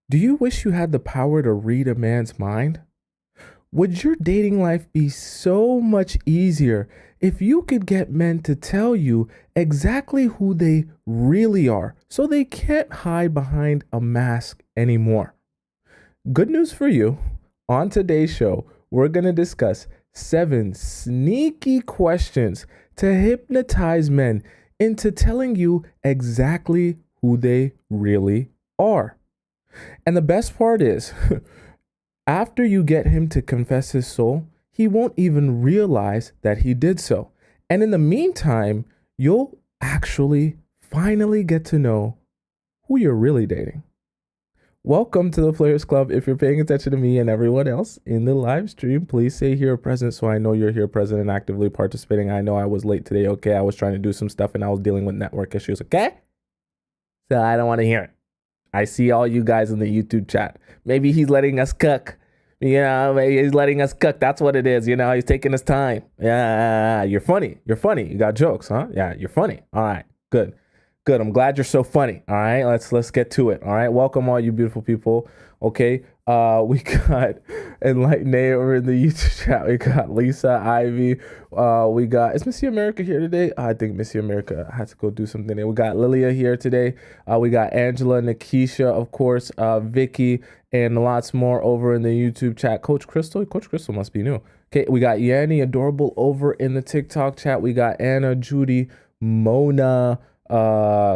Do you wish you had the power to read a man's mind? Would your dating life be so much easier if you could get men to tell you exactly who they really are so they can't hide behind a mask anymore? Good news for you. On today's show, we're going to discuss 7 sneaky questions to hypnotize men into telling you exactly who they really are. And the best part is, after you get him to confess his soul, he won't even realize that he did so. And in the meantime, you'll actually finally get to know who you're really dating. Welcome to the Players Club. If you're paying attention to me and everyone else in the live stream, please say here present so I know you're here present and actively participating. I know I was late today, okay? I was trying to do some stuff and I was dealing with network issues, okay? So I don't want to hear it. I see all you guys in the YouTube chat. Maybe he's letting us cook. Maybe he's letting us cook. That's what it is. He's taking his time. Yeah, you're funny. You're funny. You got jokes, huh? Yeah, you're funny. All right, good. Good. I'm glad you're so funny. All right, let's get to it. All right, welcome all you beautiful people. Okay, we got Enlightened A over in the YouTube chat. We got Lisa, Ivy. We got, is Missy America here today? I think Missy America had to go do something. We got Lilia here today. We got Angela, Nikisha, of course, Vicky, and lots more over in the YouTube chat. Coach Crystal must be new. Okay, we got Yanni, Adorable over in the TikTok chat. We got Anna, Judy, Mona,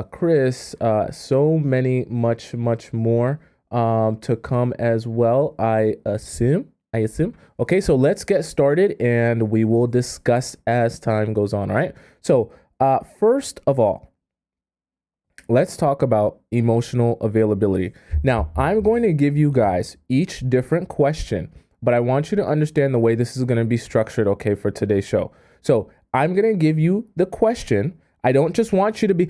Chris, so many, much more to come as well, I assume. Okay, so let's get started and we will discuss as time goes on. All right, so first of all, let's talk about emotional availability. Now, I'm going to give you guys each different question, but I want you to understand the way this is going to be structured, okay, for today's show. So I'm going to give you the question. I don't just want you to be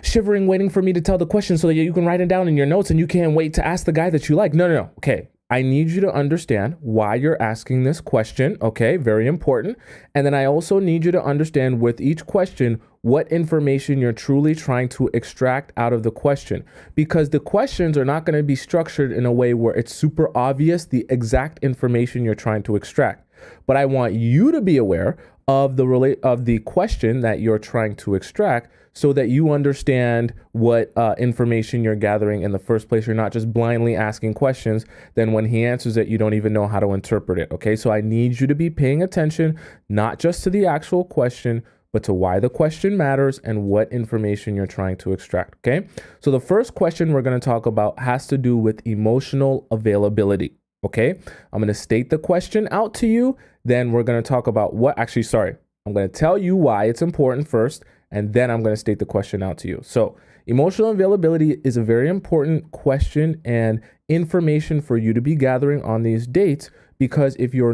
shivering, waiting for me to tell the question so that you can write it down in your notes and you can't wait to ask the guy that you like. No. Okay. I need you to understand why you're asking this question. Okay. Very important. And then I also need you to understand with each question what information you're truly trying to extract out of the question, because the questions are not going to be structured in a way where it's super obvious the exact information you're trying to extract. But I want you to be aware of the question that you're trying to extract so that you understand what information you're gathering in the first place. You're not just blindly asking questions. Then when he answers it, you don't even know how to interpret it. Okay, so I need you to be paying attention, not just to the actual question, but to why the question matters and what information you're trying to extract. Okay, so the first question we're going to talk about has to do with emotional availability. Okay, I'm going to state the question out to you. Then we're going to talk about I'm going to tell you why it's important first, and then I'm going to state the question out to you. So emotional availability is a very important question and information for you to be gathering on these dates, because if you are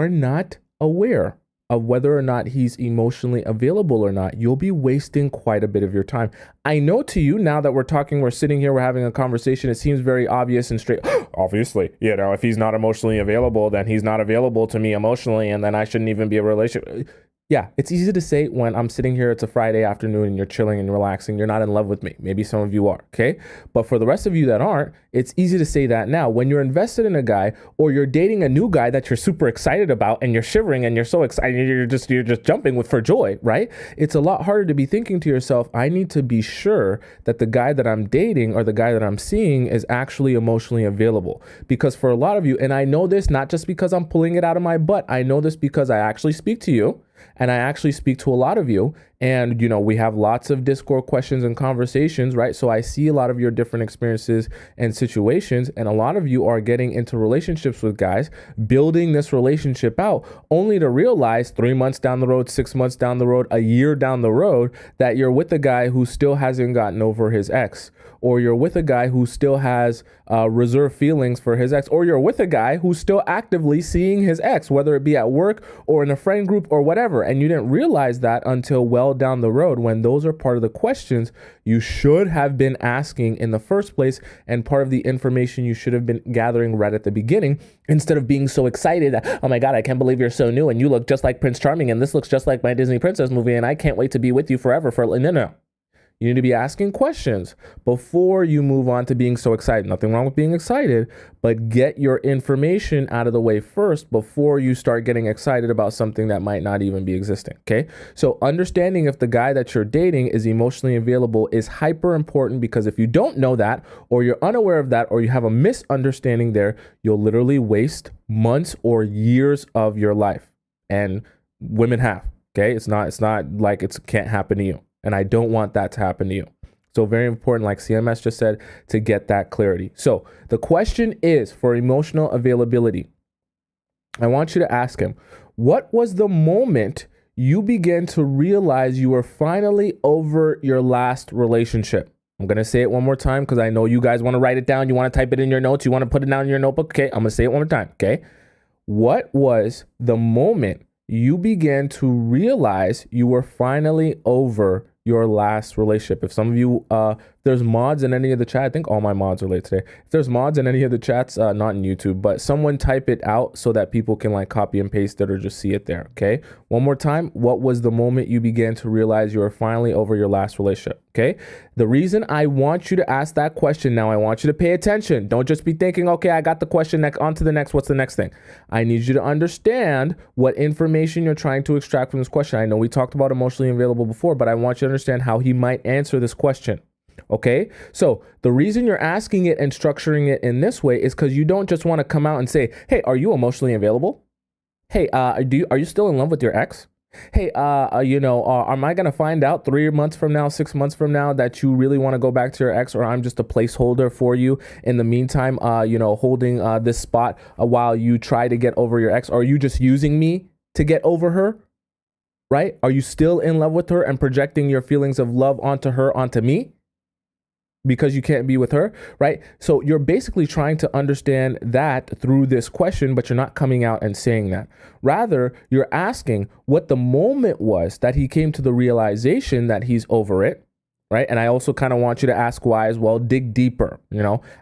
not aware of whether or not he's emotionally available or not, you'll be wasting quite a bit of your time. I know to you, now that we're sitting here, we're having a conversation, it seems very obvious and straight. Obviously, if he's not emotionally available, then he's not available to me emotionally, and then I shouldn't even be a relationship. Yeah, it's easy to say when I'm sitting here, it's a Friday afternoon and you're chilling and relaxing, you're not in love with me. Maybe some of you are, okay? But for the rest of you that aren't, it's easy to say that now. When you're invested in a guy or you're dating a new guy that you're super excited about and you're shivering and you're so excited, you're just jumping for joy, right? It's a lot harder to be thinking to yourself, I need to be sure that the guy that I'm dating or the guy that I'm seeing is actually emotionally available. Because for a lot of you, and I know this not just because I'm pulling it out of my butt, I know this because I actually speak to you. And I actually speak to a lot of you, and we have lots of Discord questions and conversations, right? So I see a lot of your different experiences and situations, and a lot of you are getting into relationships with guys, building this relationship out, only to realize 3 months down the road, 6 months down the road, a year down the road, that you're with a guy who still hasn't gotten over his ex, or you're with a guy who still has reserved feelings for his ex, or you're with a guy who's still actively seeing his ex, whether it be at work or in a friend group or whatever. And you didn't realize that until well down the road, when those are part of the questions you should have been asking in the first place, and part of the information you should have been gathering right at the beginning, instead of being so excited that, oh my God, I can't believe you're so new and you look just like Prince Charming and this looks just like my Disney princess movie and I can't wait to be with you forever. No. You need to be asking questions before you move on to being so excited. Nothing wrong with being excited, but get your information out of the way first before you start getting excited about something that might not even be existing. Okay. So understanding if the guy that you're dating is emotionally available is hyper important, because if you don't know that, or you're unaware of that, or you have a misunderstanding there, you'll literally waste months or years of your life. And women have. Okay. It's not like it can't happen to you. And I don't want that to happen to you. So very important, like CMS just said, to get that clarity. So the question is, for emotional availability, I want you to ask him, what was the moment you began to realize you were finally over your last relationship? I'm going to say it one more time because I know you guys want to write it down. You want to type it in your notes. You want to put it down in your notebook. Okay. I'm going to say it one more time. Okay. What was the moment you began to realize you were finally over your last relationship? If some of you, there's mods in any of the chat, I think all my mods are late today. If there's mods in any of the chats, not in YouTube, but someone type it out so that people can like copy and paste it or just see it there. Okay. One more time. What was the moment you began to realize you were finally over your last relationship? Okay. The reason I want you to ask that question now, I want you to pay attention. Don't just be thinking, okay, I got the question, on to the next. What's the next thing? I need you to understand what information you're trying to extract from this question. I know we talked about emotionally available before, but I want you to understand how he might answer this question. Okay. So the reason you're asking it and structuring it in this way is because you don't just want to come out and say, hey, are you emotionally available? Hey, are you still in love with your ex? Hey, am I going to find out 3 months from now, 6 months from now that you really want to go back to your ex, or I'm just a placeholder for you in the meantime, holding this spot while you try to get over your ex? Or are you just using me to get over her? Right? Are you still in love with her and projecting your feelings of love onto her, onto me? Because you can't be with her, right? So you're basically trying to understand that through this question, but you're not coming out and saying that. Rather, you're asking what the moment was that he came to the realization that he's over it, right? And I also kind of want you to ask why as well. Dig deeper,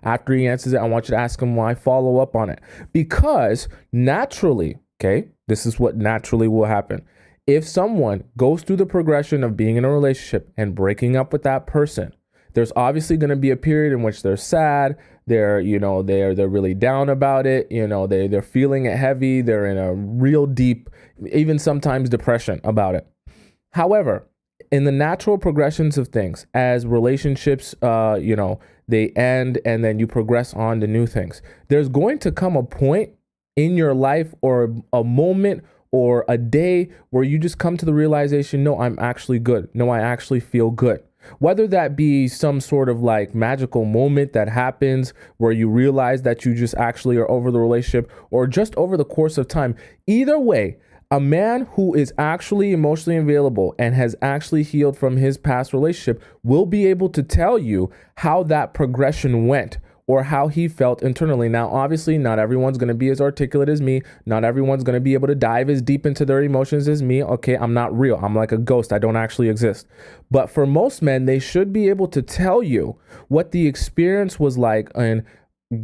after he answers it, I want you to ask him why, follow up on it. Because naturally, okay, this is what naturally will happen. If someone goes through the progression of being in a relationship and breaking up with that person, there's obviously going to be a period in which they're sad. They're really down about it. They're feeling it heavy. They're in a real deep, even sometimes depression about it. However, in the natural progressions of things, as relationships, they end and then you progress on to new things, there's going to come a point in your life or a moment or a day where you just come to the realization, no, I'm actually good. No, I actually feel good. Whether that be some sort of like magical moment that happens where you realize that you just actually are over the relationship, or just over the course of time. Either way, a man who is actually emotionally available and has actually healed from his past relationship will be able to tell you how that progression went, or how he felt internally. Now, obviously, not everyone's going to be as articulate as me. Not everyone's going to be able to dive as deep into their emotions as me. Okay, I'm not real. I'm like a ghost. I don't actually exist. But for most men, they should be able to tell you what the experience was like in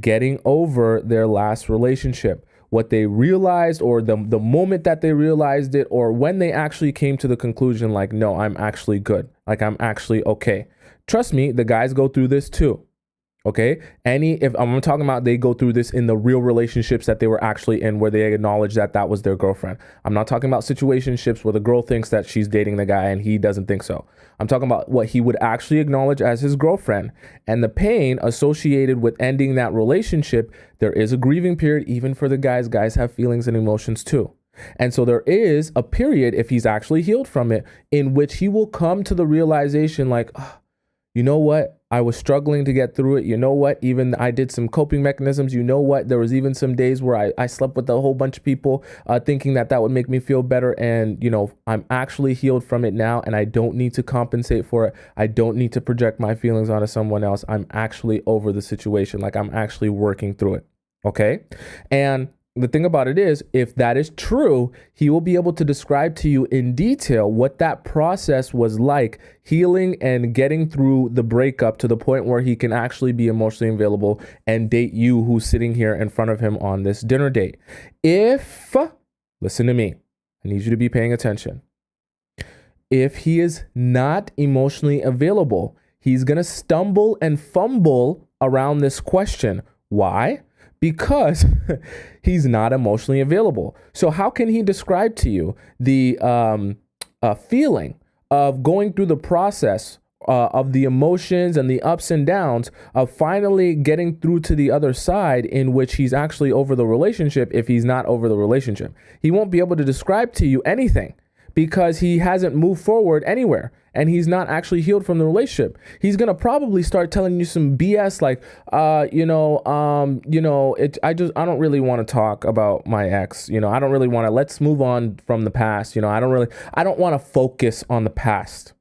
getting over their last relationship, what they realized, or the moment that they realized it, or when they actually came to the conclusion like, no, I'm actually good. Like, I'm actually okay. Trust me, the guys go through this too. Okay. If I'm talking about, they go through this in the real relationships that they were actually in, where they acknowledge that that was their girlfriend. I'm not talking about situationships where the girl thinks that she's dating the guy and he doesn't think so. I'm talking about what he would actually acknowledge as his girlfriend, and the pain associated with ending that relationship. There is a grieving period, even for the guys. Guys have feelings and emotions too. And so there is a period, if he's actually healed from it, in which he will come to the realization like, oh, you know what? I was struggling to get through it. You know what? Even I did some coping mechanisms. You know what? There was even some days where I slept with a whole bunch of people thinking that would make me feel better. And, I'm actually healed from it now, and I don't need to compensate for it. I don't need to project my feelings onto someone else. I'm actually over the situation. Like, I'm actually working through it. Okay. And the thing about it is, if that is true, he will be able to describe to you in detail what that process was like, healing and getting through the breakup to the point where he can actually be emotionally available and date you, who's sitting here in front of him on this dinner date. Listen to me, I need you to be paying attention. if he is not emotionally available, he's going to stumble and fumble around this question. Why? Because he's not emotionally available. So how can he describe to you the feeling of going through the process of the emotions and the ups and downs of finally getting through to the other side in which he's actually over the relationship if he's not over the relationship? He won't be able to describe to you anything because he hasn't moved forward anywhere and he's not actually healed from the relationship. He's going to probably start telling you some BS like, I don't really want to talk about my ex. I don't really want to, let's move on from the past. I don't want to focus on the past.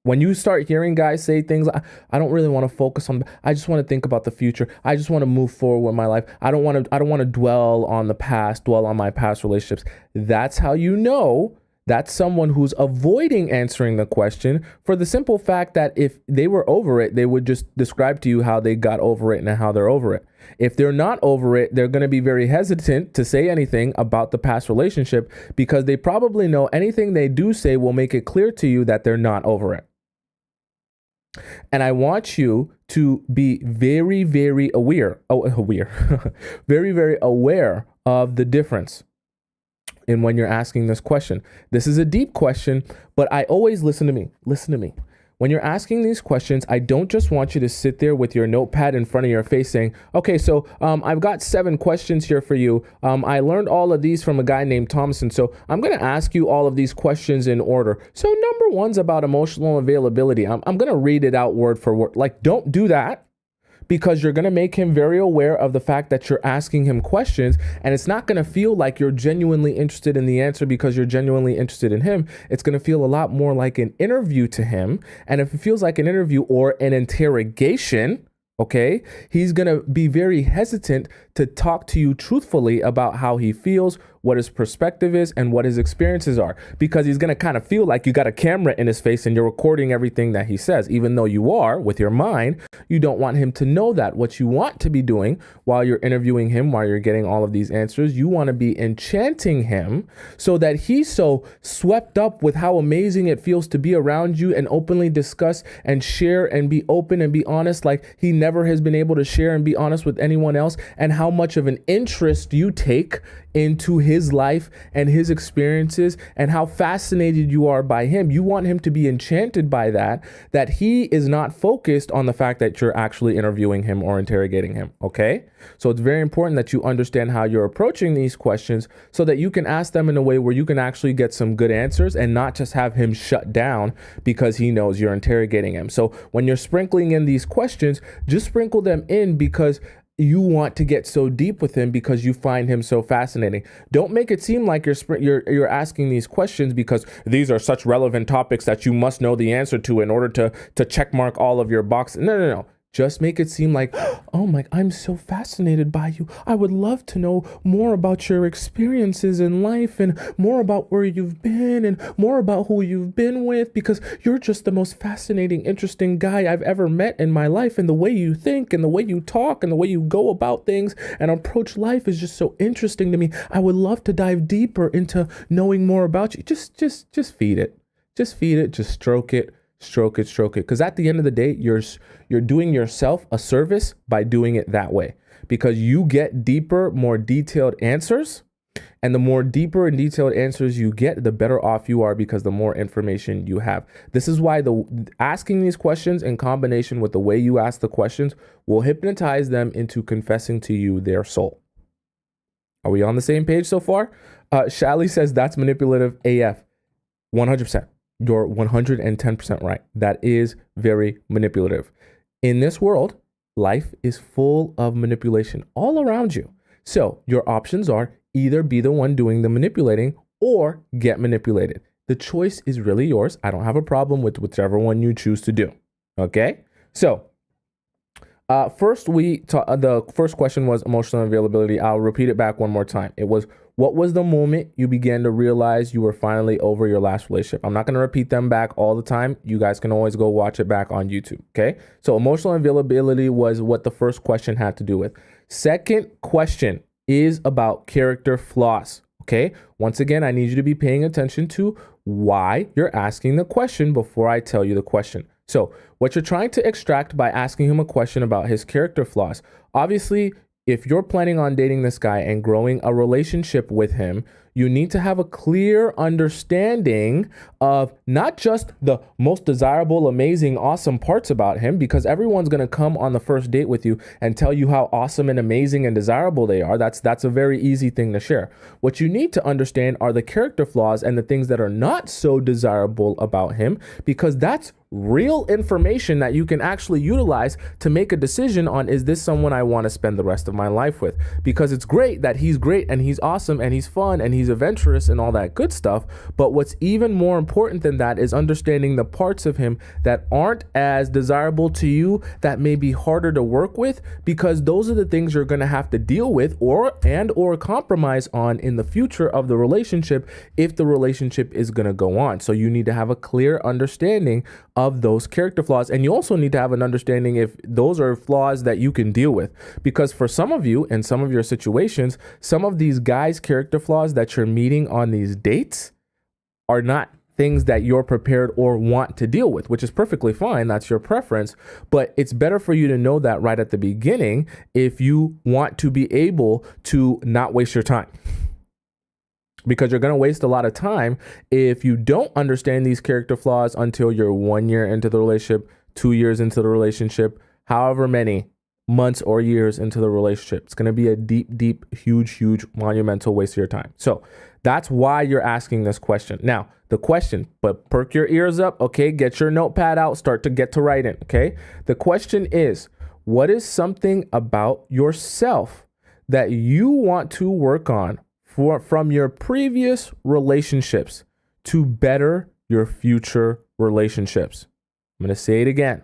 When you start hearing guys say things, I don't really want to focus on, I just want to think about the future. I just want to move forward with my life. I don't want to dwell on the past, dwell on my past relationships. That's how you know that's someone who's avoiding answering the question for the simple fact that if they were over it, they would just describe to you how they got over it and how they're over it. If they're not over it, they're going to be very hesitant to say anything about the past relationship because they probably know anything they do say will make it clear to you that they're not over it. And I want you to be very, very very, very aware of the difference in when you're asking this question. This is a deep question, but I always listen to me. When you're asking these questions, I don't just want you to sit there with your notepad in front of your face saying, okay, so I've got 7 questions here for you. I learned all of these from a guy named Tomisin. So I'm going to ask you all of these questions in order. So number 1's about emotional availability. I'm going to read it out word for word. Like, don't do that, because you're going to make him very aware of the fact that you're asking him questions, and it's not going to feel like you're genuinely interested in the answer because you're genuinely interested in him. It's going to feel a lot more like an interview to him. And if it feels like an interview or an interrogation, okay, he's going to be very hesitant to talk to you truthfully about how he feels, what his perspective is, and what his experiences are, because he's going to kind of feel like you got a camera in his face and you're recording everything that he says, even though you are with your mind. You don't want him to know that. What you want to be doing while you're interviewing him, while you're getting all of these answers, you want to be enchanting him so that he's so swept up with how amazing it feels to be around you and openly discuss and share and be open and be honest like he never has been able to share and be honest with anyone else, and how much of an interest you take into his life and his experiences and how fascinated you are by him. You want him to be enchanted by that he is not focused on the fact that you're actually interviewing him or interrogating him. Okay. So it's very important that you understand how you're approaching these questions so that you can ask them in a way where you can actually get some good answers and not just have him shut down because he knows you're interrogating him. So when you're sprinkling in these questions, just sprinkle them in because you want to get so deep with him because you find him so fascinating. Don't make it seem like you're asking these questions because these are such relevant topics that you must know the answer to in order to check mark all of your boxes. No. Just make it seem like, oh my, I'm so fascinated by you. I would love to know more about your experiences in life and more about where you've been and more about who you've been with, because you're just the most fascinating, interesting guy I've ever met in my life. And the way you think and the way you talk and the way you go about things and approach life is just so interesting to me. I would love to dive deeper into knowing more about you. Just feed it. Just feed it. Just stroke it. Stroke it. Because at the end of the day, you're doing yourself a service by doing it that way, because you get deeper, more detailed answers. And the more deeper and detailed answers you get, the better off you are because the more information you have. This is why asking these questions in combination with the way you ask the questions will hypnotize them into confessing to you their soul. Are we on the same page so far? Shally says that's manipulative AF. 100%. You're 110% right. That is very manipulative. In this world, life is full of manipulation all around you. So your options are either be the one doing the manipulating or get manipulated. The choice is really yours. I don't have a problem with whichever one you choose to do. Okay? So first, the first question was emotional availability. I'll repeat it back one more time. It was, what was the moment you began to realize you were finally over your last relationship? I'm not going to repeat them back all the time. You guys can always go watch it back on YouTube. Okay. So emotional availability was what the first question had to do with. Second question is about character flaws. Okay. Once again, I need you to be paying attention to why you're asking the question before I tell you the question. So what you're trying to extract by asking him a question about his character flaws, obviously, if you're planning on dating this guy and growing a relationship with him, you need to have a clear understanding of not just the most desirable, amazing, awesome parts about him, because everyone's going to come on the first date with you and tell you how awesome and amazing and desirable they are. That's a very easy thing to share. What you need to understand are the character flaws and the things that are not so desirable about him, because that's real information that you can actually utilize to make a decision on, is this someone I want to spend the rest of my life with? Because it's great that he's great and he's awesome and he's fun and he's adventurous and all that good stuff. But what's even more important than that is understanding the parts of him that aren't as desirable to you, that may be harder to work with, because those are the things you're going to have to deal with or compromise on in the future of the relationship if the relationship is going to go on. So you need to have a clear understanding of those character flaws. And you also need to have an understanding if those are flaws that you can deal with. Because for some of you, in some of your situations, some of these guys' character flaws that you're meeting on these dates are not things that you're prepared or want to deal with, which is perfectly fine. That's your preference. But it's better for you to know that right at the beginning if you want to be able to not waste your time. Because you're going to waste a lot of time if you don't understand these character flaws until you're 1 year into the relationship, 2 years into the relationship, however many months or years into the relationship. It's going to be a deep, huge, monumental waste of your time. So that's why you're asking this question. Now, the question, but perk your ears up, okay? Get your notepad out, start to get to writing, okay? The question is, what is something about yourself that you want to work on from your previous relationships to better your future relationships? I'm going to say it again.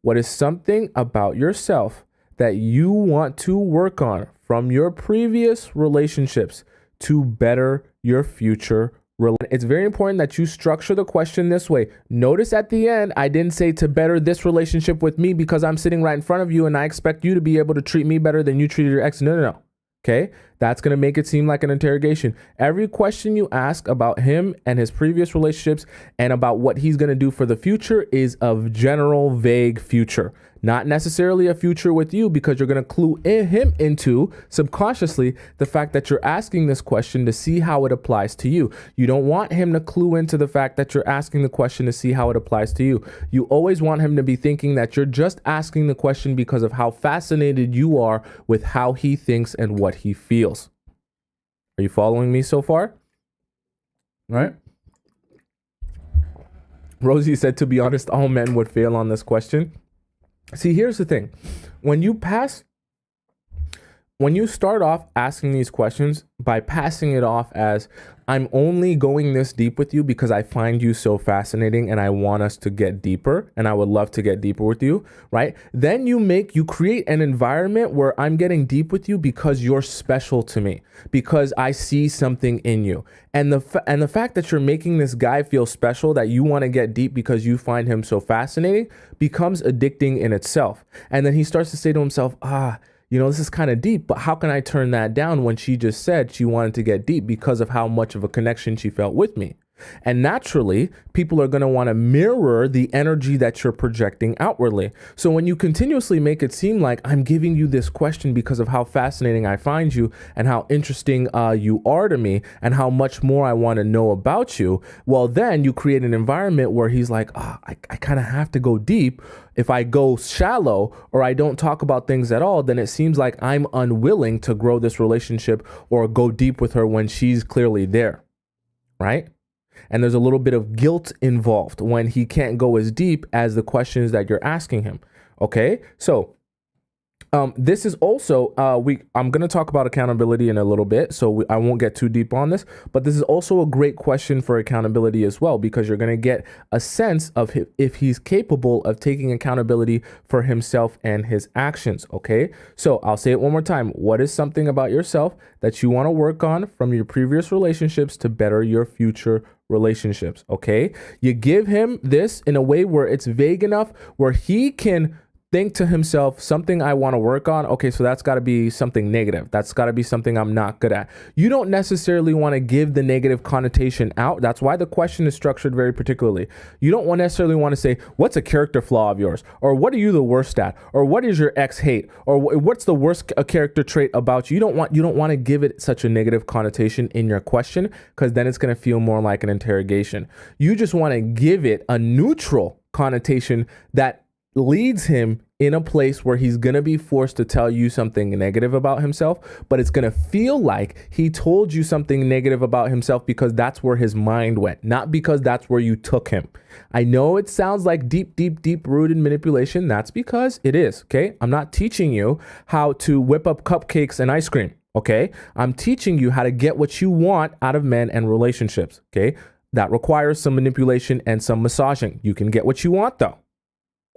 What is something about yourself that you want to work on from your previous relationships to better your future relationships? It's very important that you structure the question this way. Notice at the end, I didn't say to better this relationship with me because I'm sitting right in front of you and I expect you to be able to treat me better than you treated your ex. No. Okay, that's going to make it seem like an interrogation. Every question you ask about him and his previous relationships and about what he's going to do for the future is of general, vague future. Not necessarily a future with you, because you're going to clue him into subconsciously the fact that you're asking this question to see how it applies to you. You don't want him to clue into the fact that you're asking the question to see how it applies to you. You always want him to be thinking that you're just asking the question because of how fascinated you are with how he thinks and what he feels. Are you following me so far? Right? Rosie said, to be honest, all men would fail on this question. See, here's the thing. When you start off asking these questions by passing it off as, I'm only going this deep with you because I find you so fascinating and I want us to get deeper and I would love to get deeper with you, right? Then you create an environment where I'm getting deep with you because you're special to me, because I see something in you. And the fact that you're making this guy feel special, that you want to get deep because you find him so fascinating, becomes addicting in itself. And then he starts to say to himself, this is kind of deep, but how can I turn that down when she just said she wanted to get deep because of how much of a connection she felt with me? And naturally, people are going to want to mirror the energy that you're projecting outwardly. So when you continuously make it seem like I'm giving you this question because of how fascinating I find you and how interesting you are to me and how much more I want to know about you, well, then you create an environment where he's like, I kind of have to go deep. If I go shallow or I don't talk about things at all, then it seems like I'm unwilling to grow this relationship or go deep with her when she's clearly there, right? And there's a little bit of guilt involved when he can't go as deep as the questions that you're asking him. Okay, so this is also, I'm going to talk about accountability in a little bit, so I won't get too deep on this, but this is also a great question for accountability as well, because you're going to get a sense of if he's capable of taking accountability for himself and his actions. Okay, so I'll say it one more time. What is something about yourself that you want to work on from your previous relationships to better your future relationships? Okay, you give him this in a way where it's vague enough where he can think to himself, something I want to work on. Okay, so that's got to be something negative. That's got to be something I'm not good at. You don't necessarily want to give the negative connotation out. That's why the question is structured very particularly. You don't necessarily want to say, what's a character flaw of yours? Or what are you the worst at? Or what is your ex hate? Or what's the worst character trait about you? You don't want to give it such a negative connotation in your question, because then it's going to feel more like an interrogation. You just want to give it a neutral connotation that leads him in a place where he's going to be forced to tell you something negative about himself, but it's going to feel like he told you something negative about himself because that's where his mind went, not because that's where you took him. I know it sounds like deep rooted manipulation. That's because it is. Okay. I'm not teaching you how to whip up cupcakes and ice cream. Okay. I'm teaching you how to get what you want out of men and relationships. Okay. That requires some manipulation and some massaging. You can get what you want though.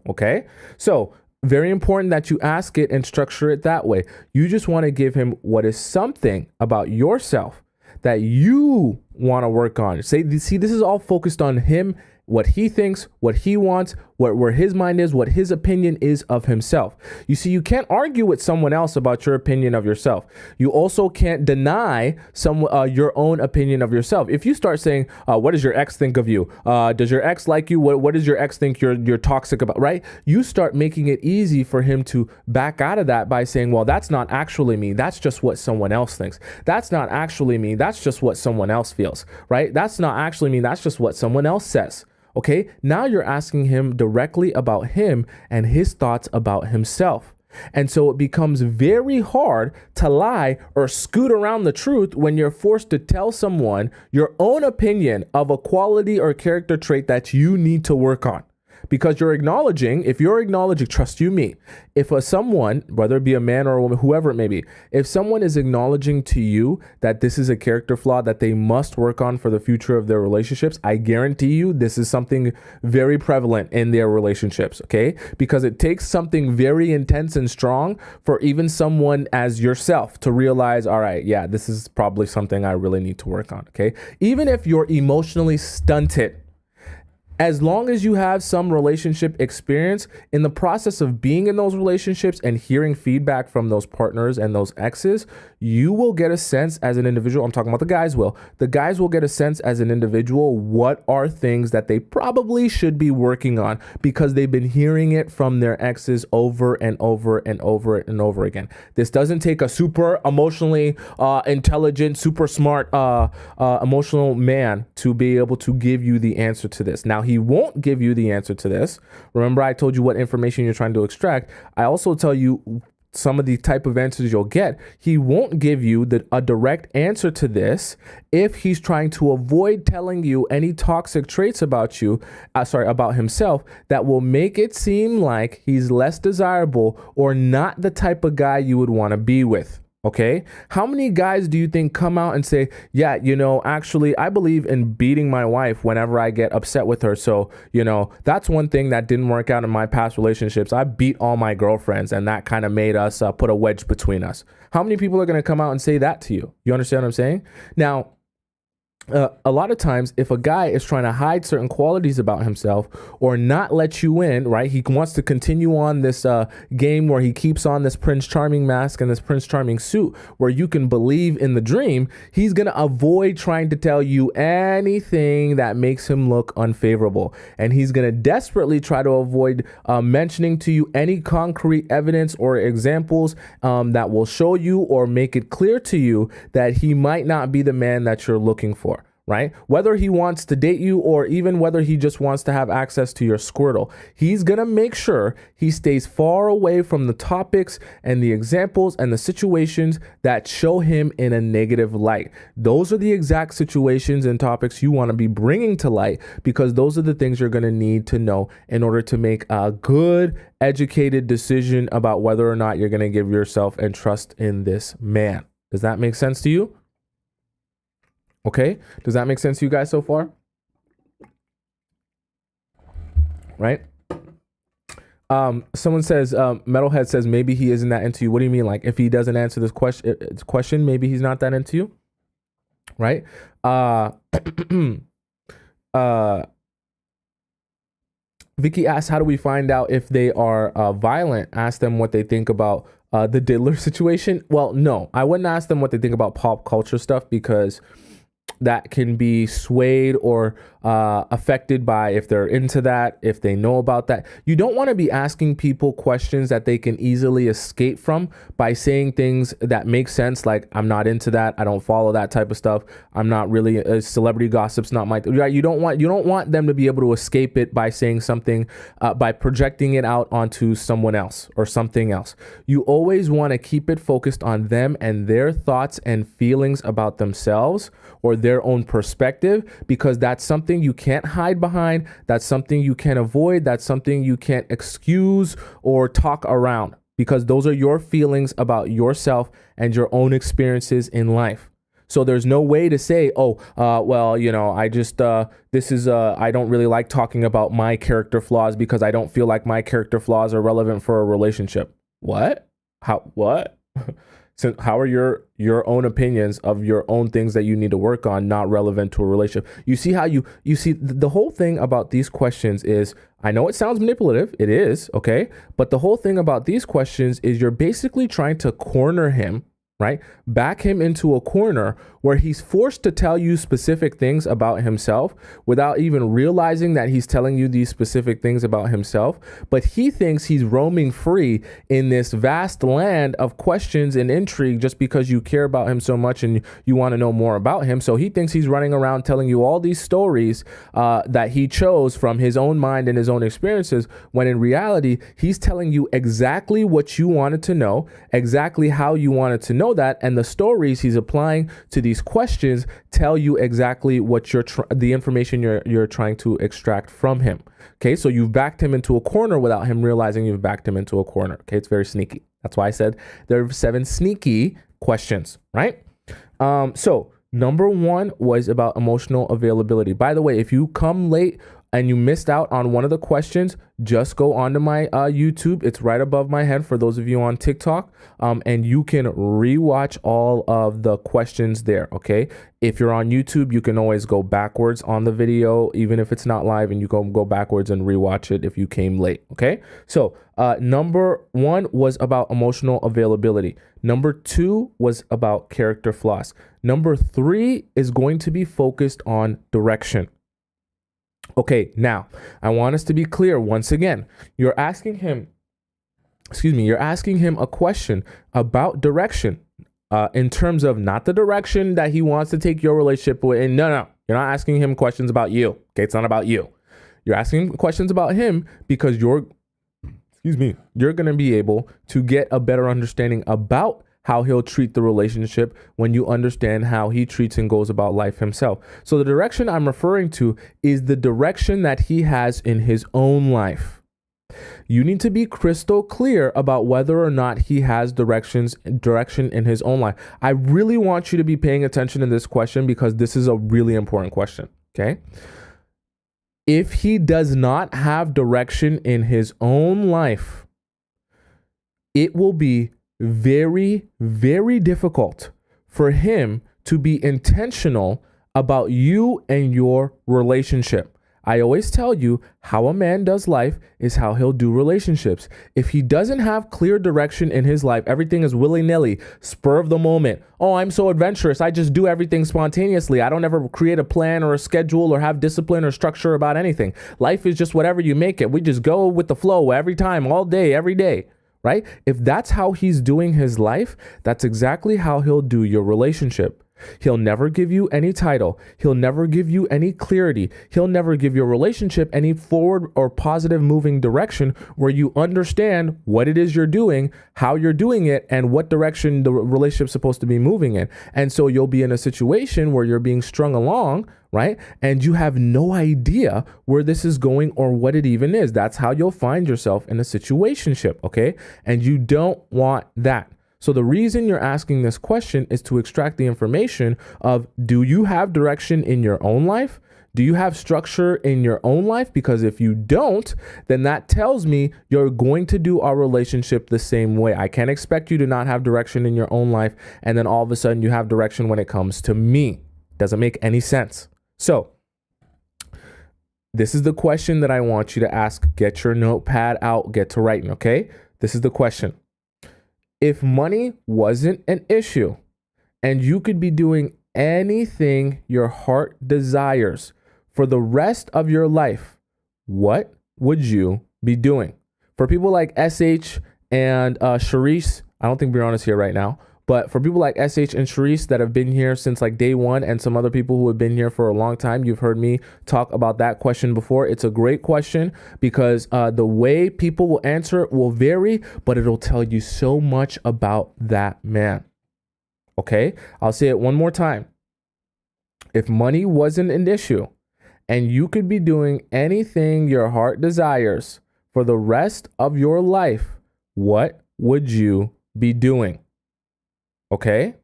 Okay. So very important that you ask it and structure it that way. You just want to give him what is something about yourself that you want to work on. See, this is all focused on him, what he thinks, what he wants, where his mind is, what his opinion is of himself. You see, you can't argue with someone else about your opinion of yourself. You also can't deny your own opinion of yourself. If you start saying, what does your ex think of you? Does your ex like you? What does your ex think you're toxic about, right? You start making it easy for him to back out of that by saying, well, that's not actually me. That's just what someone else thinks. That's not actually me. That's just what someone else feels, right? That's not actually me. That's just what someone else says. Okay, now you're asking him directly about him and his thoughts about himself. And so it becomes very hard to lie or scoot around the truth when you're forced to tell someone your own opinion of a quality or character trait that you need to work on. Because if you're acknowledging, trust you me, if someone, whether it be a man or a woman, whoever it may be, if someone is acknowledging to you that this is a character flaw that they must work on for the future of their relationships, I guarantee you this is something very prevalent in their relationships, okay? Because it takes something very intense and strong for even someone as yourself to realize, all right, yeah, this is probably something I really need to work on, okay? Even if you're emotionally stunted, as long as you have some relationship experience in the process of being in those relationships and hearing feedback from those partners and those exes, you will get a sense as an individual. I'm talking about the guys will. The guys will get a sense as an individual what are things that they probably should be working on because they've been hearing it from their exes over and over and over and over again. This doesn't take a super emotionally intelligent, super smart emotional man to be able to give you the answer to this. Now, he won't give you the answer to this. Remember, I told you what information you're trying to extract. I also tell you some of the type of answers you'll get. He won't give you a direct answer to this if he's trying to avoid telling you any toxic traits about about himself that will make it seem like he's less desirable or not the type of guy you would want to be with. Okay. How many guys do you think come out and say, yeah, actually, I believe in beating my wife whenever I get upset with her. So, that's one thing that didn't work out in my past relationships. I beat all my girlfriends and that kind of made us put a wedge between us. How many people are going to come out and say that to you? You understand what I'm saying? Now, a lot of times, if a guy is trying to hide certain qualities about himself or not let you in, right? He wants to continue on this game where he keeps on this Prince Charming mask and this Prince Charming suit where you can believe in the dream. He's going to avoid trying to tell you anything that makes him look unfavorable. And he's going to desperately try to avoid mentioning to you any concrete evidence or examples that will show you or make it clear to you that he might not be the man that you're looking for. Right? Whether he wants to date you or even whether he just wants to have access to your Squirtle, he's going to make sure he stays far away from the topics and the examples and the situations that show him in a negative light. Those are the exact situations and topics you want to be bringing to light because those are the things you're going to need to know in order to make a good, educated decision about whether or not you're going to give yourself and trust in this man. Does that make sense to you? Okay, does that make sense to you guys so far? Right? Someone says, Metalhead says, maybe he isn't that into you. What do you mean? Like, if he doesn't answer this question, maybe he's not that into you? Right? Vicky asks, how do we find out if they are violent? Ask them what they think about the diddler situation. Well, no, I wouldn't ask them what they think about pop culture stuff, because that can be swayed or affected by if they're into that, if they know about that. You don't want to be asking people questions that they can easily escape from by saying things that make sense, like, I'm not into that, I don't follow that type of stuff, I'm not really celebrity gossip's not my you don't want them to be able to escape it by saying something, by projecting it out onto someone else or something else. You always want to keep it focused on them and their thoughts and feelings about themselves or their own perspective, because that's something you can't hide behind. That's something you can't avoid. That's something you can't excuse or talk around, because those are your feelings about yourself and your own experiences in life. So there's no way to say, well, you know, I just, I don't really like talking about my character flaws because I don't feel like my character flaws are relevant for a relationship. What? What? So how are your own opinions of your own things that you need to work on not relevant to a relationship? You see how you see the whole thing about these questions is, I know it sounds manipulative, it is, okay? But the whole thing about these questions is you're basically trying to corner him, right? Back him into a corner where he's forced to tell you specific things about himself without even realizing that he's telling you these specific things about himself. But he thinks he's roaming free in this vast land of questions and intrigue just because you care about him so much and you want to know more about him. So he thinks he's running around telling you all these stories that he chose from his own mind and his own experiences, when in reality, he's telling you exactly what you wanted to know, exactly how you wanted to know that, and the stories he's applying to these questions tell you exactly what the information you're trying to extract from him. Okay, so you've backed him into a corner without him realizing you've backed him into a corner. Okay, it's very sneaky. That's why I said there are 7 sneaky questions, right? So number 1 was about emotional availability. By the way, if you come late and you missed out on one of the questions, just go onto my YouTube. It's right above my head for those of you on TikTok. And you can rewatch all of the questions there, okay? If you're on YouTube, you can always go backwards on the video, even if it's not live, and you can go backwards and rewatch it if you came late, okay? So number 1 was about emotional availability. Number 2 was about character flaws. Number 3 is going to be focused on direction. Okay, now I want us to be clear once again. You're asking him a question about direction in terms of not the direction that he wants to take your relationship with. And no, you're not asking him questions about you. Okay, it's not about you. You're asking questions about him because you're going to be able to get a better understanding about how he'll treat the relationship when you understand how he treats and goes about life himself. So the direction I'm referring to is the direction that he has in his own life. You need to be crystal clear about whether or not he has direction in his own life. I really want you to be paying attention to this question because this is a really important question, okay? If he does not have direction in his own life, it will be very, very difficult for him to be intentional about you and your relationship. I always tell you, how a man does life is how he'll do relationships. If he doesn't have clear direction in his life, everything is willy-nilly, spur of the moment. Oh, I'm so adventurous. I just do everything spontaneously. I don't ever create a plan or a schedule or have discipline or structure about anything. Life is just whatever you make it. We just go with the flow every time, all day, every day. Right? If that's how he's doing his life, that's exactly how he'll do your relationship. He'll never give you any title. He'll never give you any clarity. He'll never give your relationship any forward or positive moving direction where you understand what it is you're doing, how you're doing it, and what direction the relationship's supposed to be moving in. And so you'll be in a situation where you're being strung along, right? And you have no idea where this is going or what it even is. That's how you'll find yourself in a situationship, okay? And you don't want that. So the reason you're asking this question is to extract the information of, do you have direction in your own life? Do you have structure in your own life? Because if you don't, then that tells me you're going to do our relationship the same way. I can't expect you to not have direction in your own life and then all of a sudden you have direction when it comes to me. Doesn't make any sense. So This is the question that I want you to ask. Get your notepad out, get to writing, okay? This is the question. If money wasn't an issue and you could be doing anything your heart desires for the rest of your life, what would you be doing? For people like SH and Sharice, I don't think Brianna's here right now, but for people like SH and Sharice that have been here since like day one, and some other people who have been here for a long time, you've heard me talk about that question before. It's a great question because the way people will answer it will vary, but it'll tell you so much about that man. Okay, I'll say it one more time. If money wasn't an issue and you could be doing anything your heart desires for the rest of your life, what would you be doing? Okay.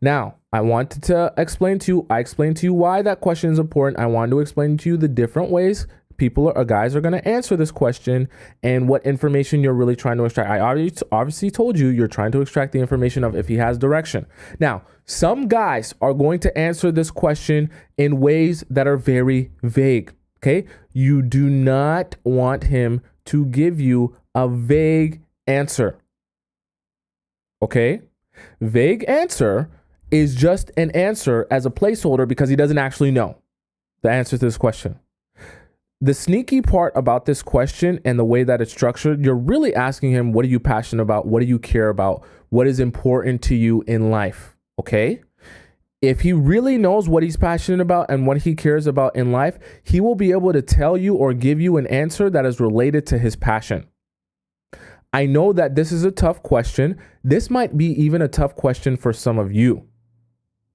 Now, I wanted to explain to you, I explained to you why that question is important. I wanted to explain to you the different ways guys are going to answer this question and what information you're really trying to extract. I obviously told you you're trying to extract the information of if he has direction. Now, some guys are going to answer this question in ways that are very vague. Okay. You do not want him to give you a vague answer. Okay. Vague answer is just an answer as a placeholder because he doesn't actually know the answer to this question. The sneaky part about this question and the way that it's structured, you're really asking him, what are you passionate about? What do you care about? What is important to you in life? Okay. If he really knows what he's passionate about and what he cares about in life, he will be able to tell you or give you an answer that is related to his passion. I know that this is a tough question. This might be even a tough question for some of you.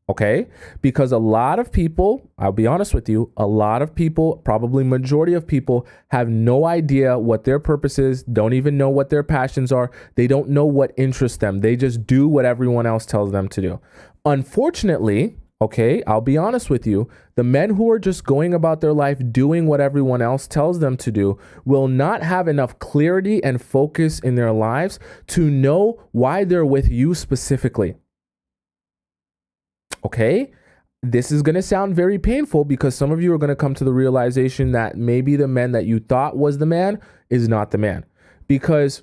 Okay, because a lot of people, I'll be honest with you, a lot of people, probably majority of people, have no idea what their purpose is, don't even know what their passions are. They don't know what interests them. They just do what everyone else tells them to do. Unfortunately, okay, I'll be honest with you, the men who are just going about their life doing what everyone else tells them to do will not have enough clarity and focus in their lives to know why they're with you specifically. Okay, this is going to sound very painful because some of you are going to come to the realization that maybe the man that you thought was the man is not the man. Because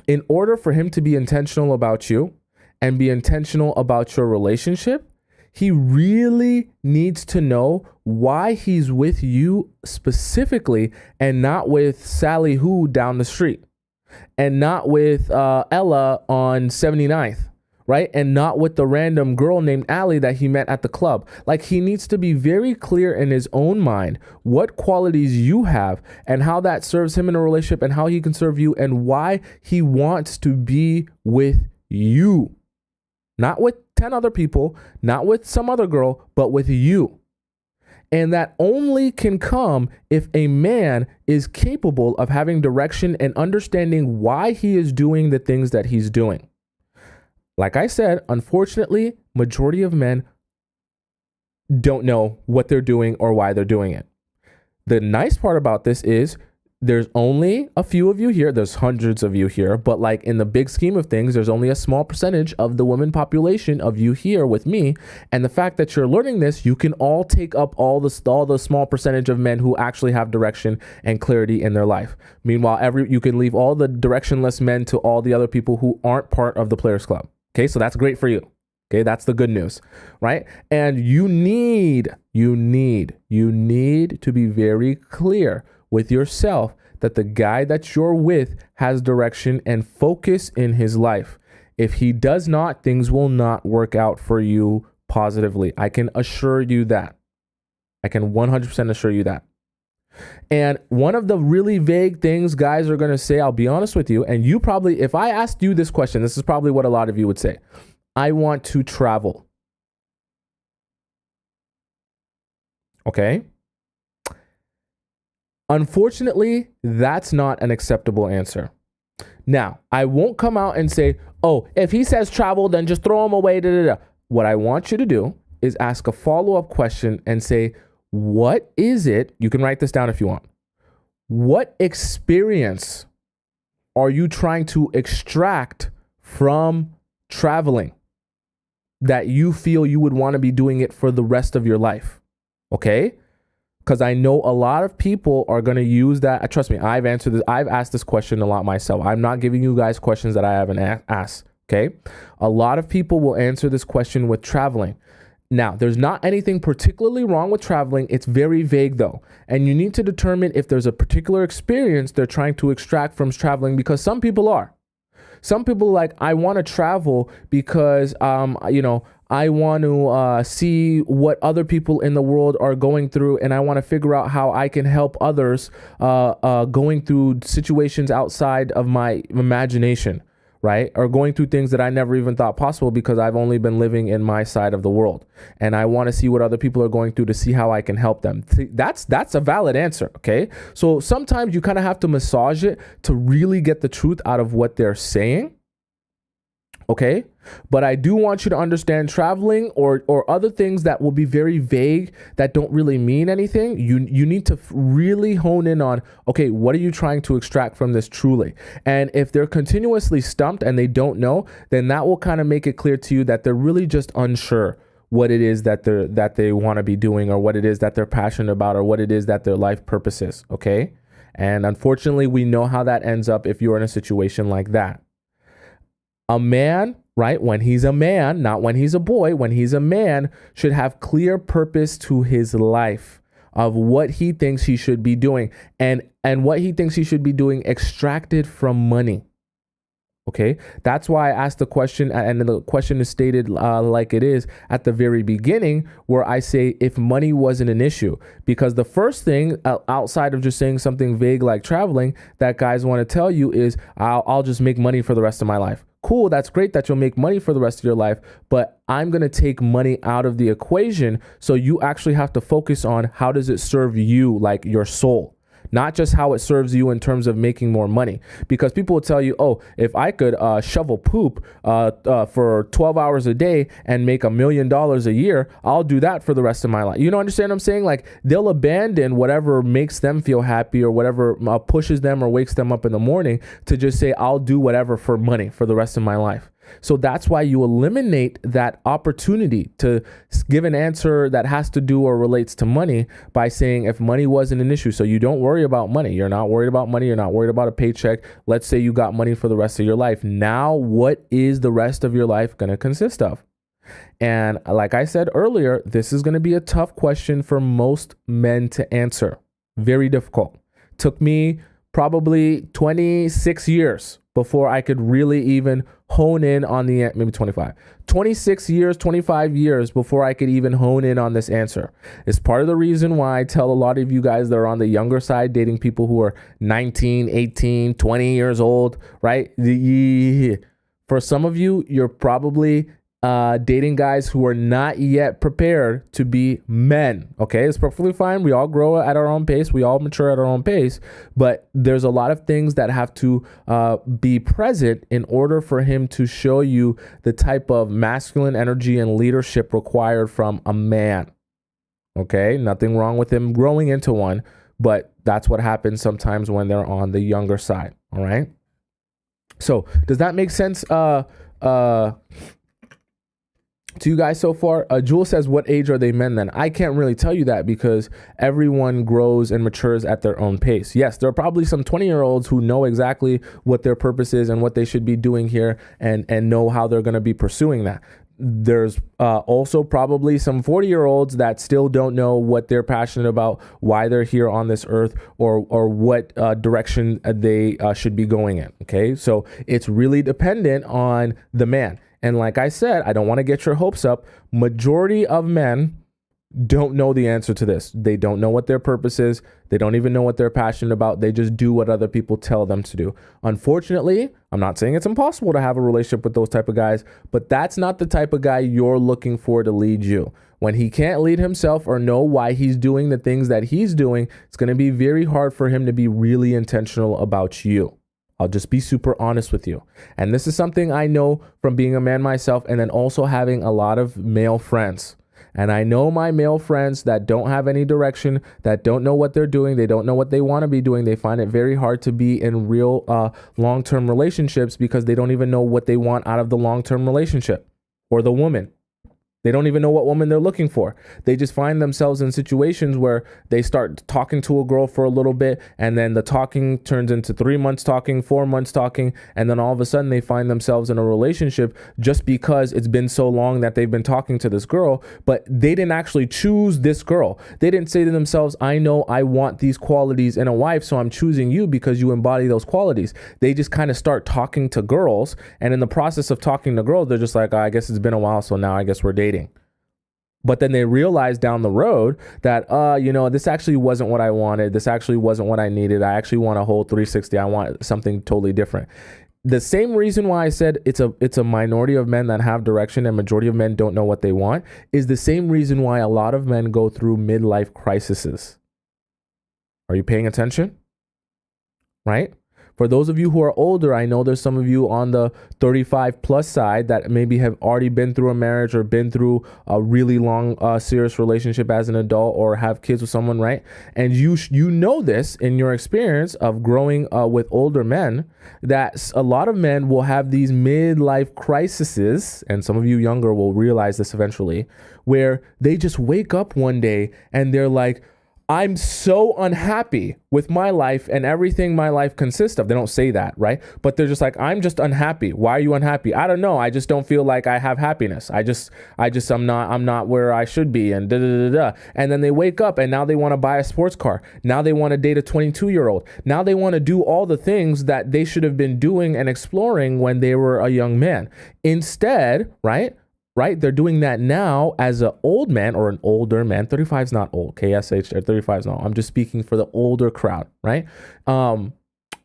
in order for him to be intentional about you and be intentional about your relationship, he really needs to know why he's with you specifically and not with Sally who down the street and not with Ella on 79th. Right? And not with the random girl named Allie that he met at the club. Like, he needs to be very clear in his own mind what qualities you have and how that serves him in a relationship and how he can serve you and why he wants to be with you. Not with 10 other people, not with some other girl, but with you. And that only can come if a man is capable of having direction and understanding why he is doing the things that he's doing. Like I said, unfortunately, majority of men don't know what they're doing or why they're doing it. The nice part about this is there's only a few of you here. There's hundreds of you here, but like in the big scheme of things, there's only a small percentage of the women population of you here with me. And the fact that you're learning this, you can all take up all the small percentage of men who actually have direction and clarity in their life. Meanwhile, you can leave all the directionless men to all the other people who aren't part of the Players Club. Okay, so that's great for you. Okay, that's the good news, right? And you need to be very clear with yourself that the guy that you're with has direction and focus in his life. If he does not, things will not work out for you positively. I can assure you that. I can 100% assure you that. And one of the really vague things guys are going to say, I'll be honest with you, and you probably, if I asked you this question, this is probably what a lot of you would say. I want to travel. Okay. Unfortunately, that's not an acceptable answer. Now, I won't come out and say, oh, if he says travel, then just throw him away. What I want you to do is ask a follow-up question and say, what is it? You can write this down if you want. What experience are you trying to extract from traveling that you feel you would want to be doing it for the rest of your life? Okay? Because I know a lot of people are going to use that. Trust me, I've answered this. I've asked this question a lot myself. I'm not giving you guys questions that I haven't asked. Okay. A lot of people will answer this question with traveling. Now, there's not anything particularly wrong with traveling. It's very vague though. And you need to determine if there's a particular experience they're trying to extract from traveling, because some people are. Some people are like, I want to travel because, I want to see what other people in the world are going through, and I want to figure out how I can help others going through situations outside of my imagination, right? Or going through things that I never even thought possible because I've only been living in my side of the world. And I want to see what other people are going through to see how I can help them. That's a valid answer, okay? So sometimes you kind of have to massage it to really get the truth out of what they're saying. Okay, but I do want you to understand traveling or other things that will be very vague, that don't really mean anything. You need to really hone in on, okay, what are you trying to extract from this truly? And if they're continuously stumped and they don't know, then that will kind of make it clear to you that they're really just unsure what it is that they want to be doing, or what it is that they're passionate about, or what it is that their life purpose is. Okay, and unfortunately, we know how that ends up if you're in a situation like that. A man, right, when he's a man, not when he's a boy, when he's a man, should have clear purpose to his life of what he thinks he should be doing, and what he thinks he should be doing extracted from money. Okay, that's why I asked the question, and the question is stated like it is at the very beginning, where I say if money wasn't an issue. Because the first thing outside of just saying something vague like traveling that guys want to tell you is I'll just make money for the rest of my life. Cool, that's great that you'll make money for the rest of your life, but I'm going to take money out of the equation, so you actually have to focus on how does it serve you, like your soul. Not just how it serves you in terms of making more money. Because people will tell you, oh, if I could shovel poop for 12 hours a day and make $1 million a year, I'll do that for the rest of my life. You know, understand what I'm saying? Like, they'll abandon whatever makes them feel happy or whatever pushes them or wakes them up in the morning to just say, I'll do whatever for money for the rest of my life. So that's why you eliminate that opportunity to give an answer that has to do or relates to money by saying if money wasn't an issue. So you don't worry about money. You're not worried about money. You're not worried about a paycheck. Let's say you got money for the rest of your life. Now, what is the rest of your life going to consist of? And like I said earlier, this is going to be a tough question for most men to answer. Very difficult. Took me probably 26 years before I could really even hone in on maybe 26 years, 25 years before I could even hone in on this answer. It's part of the reason why I tell a lot of you guys that are on the younger side, dating people who are 19, 18, 20 years old, right? For some of you, you're probably dating guys who are not yet prepared to be men. Okay, it's perfectly fine. We all grow at our own pace. We all mature at our own pace. But there's a lot of things that have to be present in order for him to show you the type of masculine energy and leadership required from a man. Okay, nothing wrong with him growing into one, but that's what happens sometimes when they're on the younger side. All right. So does that make sense? To you guys so far? Jewel says, what age are they men then? I can't really tell you that because everyone grows and matures at their own pace. Yes, there are probably some 20-year-olds who know exactly what their purpose is and what they should be doing here and know how they're going to be pursuing that. There's also probably some 40-year-olds that still don't know what they're passionate about, why they're here on this earth, or what direction they should be going in. Okay, so it's really dependent on the man. And like I said, I don't want to get your hopes up. Majority of men don't know the answer to this. They don't know what their purpose is. They don't even know what they're passionate about. They just do what other people tell them to do. Unfortunately, I'm not saying it's impossible to have a relationship with those type of guys, but that's not the type of guy you're looking for to lead you. When he can't lead himself or know why he's doing the things that he's doing, it's going to be very hard for him to be really intentional about you. I'll just be super honest with you. And this is something I know from being a man myself and then also having a lot of male friends. And I know my male friends that don't have any direction, that don't know what they're doing. They don't know what they want to be doing. They find it very hard to be in real long-term relationships because they don't even know what they want out of the long-term relationship or the woman. They don't even know what woman they're looking for. They just find themselves in situations where they start talking to a girl for a little bit, and then the talking turns into 3 months talking, 4 months talking, and then all of a sudden they find themselves in a relationship just because it's been so long that they've been talking to this girl, but they didn't actually choose this girl. They didn't say to themselves, I know I want these qualities in a wife, so I'm choosing you because you embody those qualities. They just kind of start talking to girls, and in the process of talking to girls, they're just like, I guess it's been a while, so now I guess we're dating. But then they realize down the road that, this actually wasn't what I wanted. This actually wasn't what I needed. I actually want a whole 360. I want something totally different. The same reason why I said it's a minority of men that have direction and majority of men don't know what they want is the same reason why a lot of men go through midlife crises. Are you paying attention? Right? For those of you who are older, I know there's some of you on the 35 plus side that maybe have already been through a marriage or been through a really long, serious relationship as an adult or have kids with someone, right? And you know this in your experience of growing with older men, that a lot of men will have these midlife crises, and some of you younger will realize this eventually, where they just wake up one day and they're like, I'm so unhappy with my life and everything my life consists of. They don't say that, right? But they're just like, I'm just unhappy. Why are you unhappy? I don't know. I just don't feel like I have happiness. I'm not where I should be, and da da da da. And then they wake up and now they want to buy a sports car. Now they want to date a 22-year-old. Now they want to do all the things that they should have been doing and exploring when they were a young man. Instead, right? They're doing that now as an old man or an older man. 35 is not old. KSH, 35 is not old. I'm just speaking for the older crowd, right?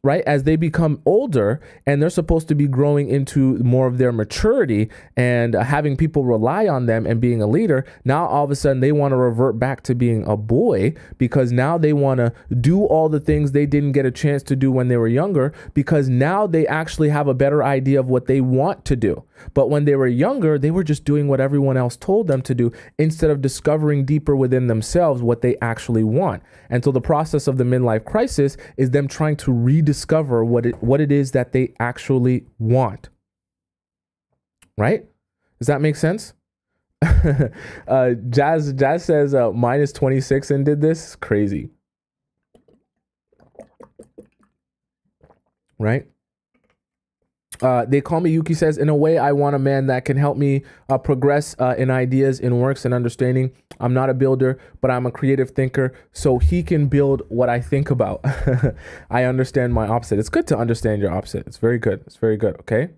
Right? As they become older and they're supposed to be growing into more of their maturity and having people rely on them and being a leader, now all of a sudden they want to revert back to being a boy because now they want to do all the things they didn't get a chance to do when they were younger, because now they actually have a better idea of what they want to do. But when they were younger, they were just doing what everyone else told them to do instead of discovering deeper within themselves what they actually want. And so the process of the midlife crisis is them trying to rediscover what it is that they actually want. Right? Does that make sense? Jazz says mine is 26 and did this. Crazy. Right? They call me, Yuki says, in a way, I want a man that can help me progress in ideas, in works and understanding. I'm not a builder, but I'm a creative thinker, so he can build what I think about. I understand my opposite. It's good to understand your opposite. It's very good. It's very good. Okay.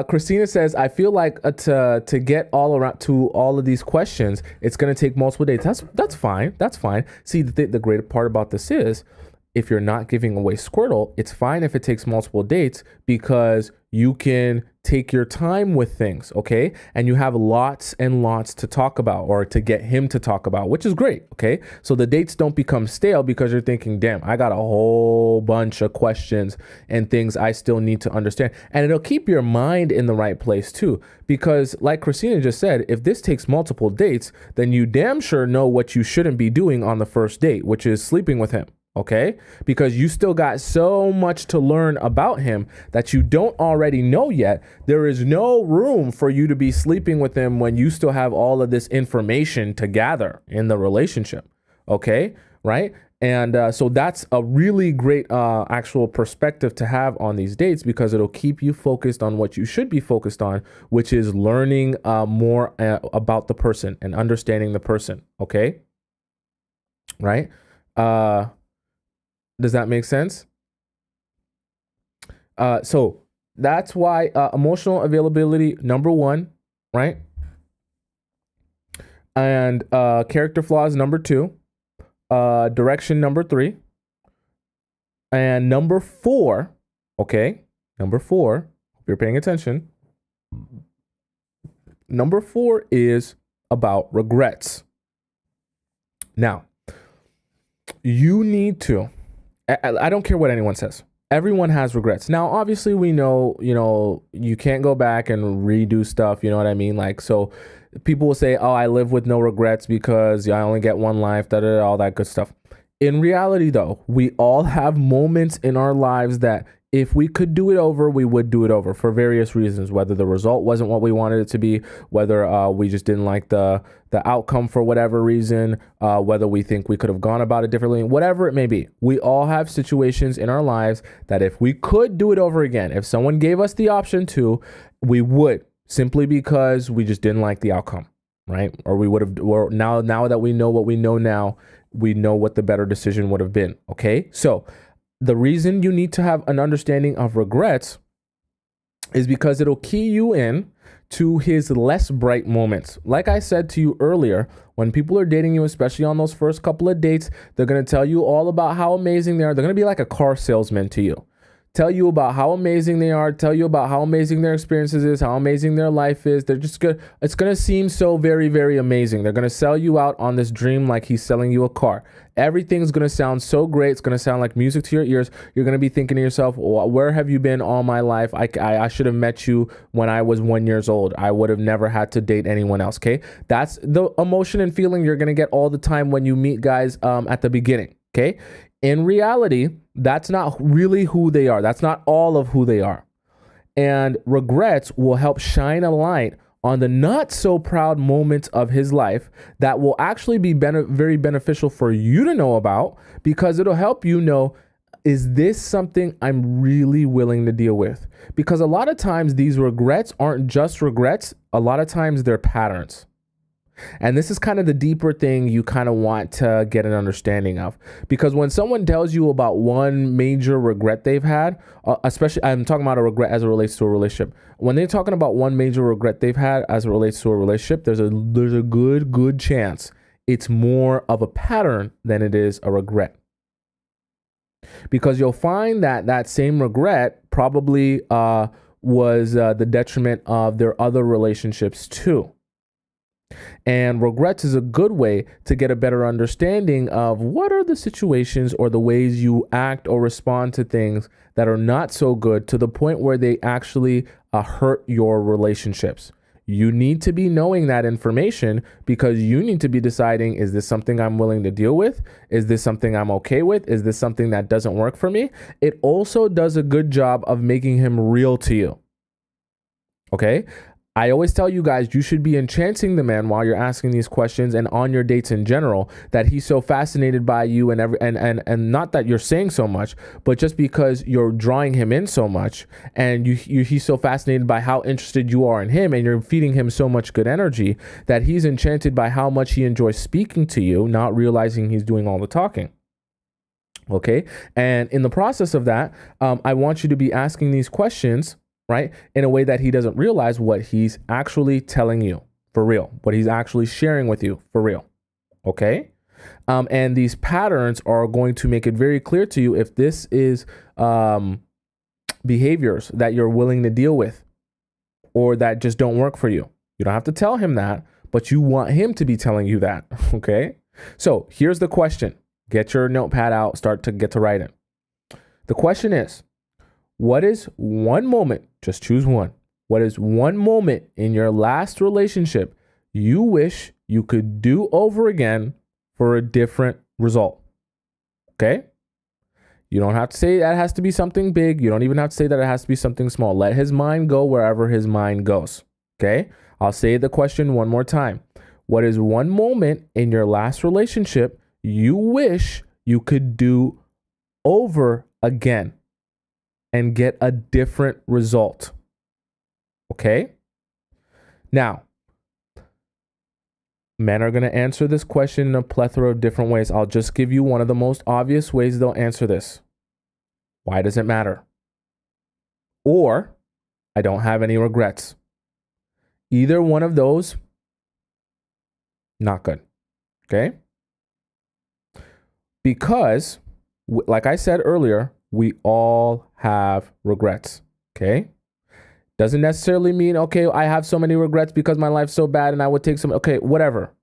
Christina says, I feel like to get all around to all of these questions, it's going to take multiple dates. That's fine. That's fine. See, the great part about this is, if you're not giving away Squirtle, it's fine if it takes multiple dates because you can take your time with things, okay? And you have lots and lots to talk about or to get him to talk about, which is great, okay? So the dates don't become stale because you're thinking, damn, I got a whole bunch of questions and things I still need to understand. And it'll keep your mind in the right place too, because like Christina just said, if this takes multiple dates, then you damn sure know what you shouldn't be doing on the first date, which is sleeping with him. Okay, because you still got so much to learn about him that you don't already know yet. There is no room for you to be sleeping with him when you still have all of this information to gather in the relationship. Okay, right? And so that's a really great actual perspective to have on these dates, because it'll keep you focused on what you should be focused on, which is learning more about the person and understanding the person. Okay, right? Does that make sense? So that's why emotional availability, number one, right? And character flaws, number two. Direction, number three. And number four, okay? Number four, if you're paying attention. Number four is about regrets. Now, you need to, I don't care what anyone says. Everyone has regrets. Now, obviously, we know, you can't go back and redo stuff. You know what I mean? Like, so people will say, oh, I live with no regrets because I only get one life, all that good stuff. In reality, though, we all have moments in our lives that if we could do it over, we would do it over for various reasons, whether the result wasn't what we wanted it to be, whether we just didn't like the outcome for whatever reason, whether we think we could have gone about it differently, whatever it may be. We all have situations in our lives that if we could do it over again, if someone gave us the option to, we would, simply because we just didn't like the outcome, right? Or we would have, or now that we know what we know now, we know what the better decision would have been, okay? So the reason you need to have an understanding of regrets is because it'll key you in to his less bright moments. Like I said to you earlier, when people are dating you, especially on those first couple of dates, they're going to tell you all about how amazing they are. They're going to be like a car salesman to you. Tell you about how amazing they are, tell you about how amazing their experiences is, how amazing their life is. They're just good. It's going to seem so very, very amazing. They're going to sell you out on this dream like he's selling you a car. Everything's going to sound so great. It's going to sound like music to your ears. You're going to be thinking to yourself, where have you been all my life? I should have met you when I was 1 year old. I would have never had to date anyone else. Okay. That's the emotion and feeling you're going to get all the time when you meet guys at the beginning. Okay. In reality, that's not really who they are. That's not all of who they are. And regrets will help shine a light on the not so proud moments of his life that will actually be very beneficial for you to know about, because it'll help you know, is this something I'm really willing to deal with? Because a lot of times these regrets aren't just regrets. A lot of times they're patterns. And this is kind of the deeper thing you kind of want to get an understanding of, because when someone tells you about one major regret they've had, especially I'm talking about a regret as it relates to a relationship. When they're talking about one major regret they've had as it relates to a relationship, there's a good chance it's more of a pattern than it is a regret. Because you'll find that that same regret probably was the detriment of their other relationships too. And regrets is a good way to get a better understanding of what are the situations or the ways you act or respond to things that are not so good, to the point where they actually hurt your relationships. You need to be knowing that information, because you need to be deciding, is this something I'm willing to deal with? Is this something I'm okay with? Is this something that doesn't work for me? It also does a good job of making him real to you. Okay? I always tell you guys, you should be entrancing the man while you're asking these questions, and on your dates in general, that he's so fascinated by you, and not that you're saying so much, but just because you're drawing him in so much, and he's so fascinated by how interested you are in him, and you're feeding him so much good energy that he's enchanted by how much he enjoys speaking to you, not realizing he's doing all the talking. Okay. And in the process of that, I want you to be asking these questions, right, in a way that he doesn't realize what he's actually telling you for real, what he's actually sharing with you for real. Okay. And these patterns are going to make it very clear to you if this is behaviors that you're willing to deal with, or that just don't work for you. You don't have to tell him that, but you want him to be telling you that. Okay. So here's the question. Get your notepad out, start to get to writing. The question is, what is one moment, just choose one, what is one moment in your last relationship you wish you could do over again for a different result? Okay? You don't have to say that it has to be something big. You don't even have to say that it has to be something small. Let his mind go wherever his mind goes. Okay? I'll say the question one more time. What is one moment in your last relationship you wish you could do over again and get a different result? Okay? Now, men are going to answer this question in a plethora of different ways. I'll just give you one of the most obvious ways they'll answer this. Why does it matter? Or, I don't have any regrets. Either one of those, not good. Okay? Because, like I said earlier, we all have regrets. Okay? Doesn't necessarily mean, okay, I have so many regrets because my life's so bad and I would take some, okay, whatever.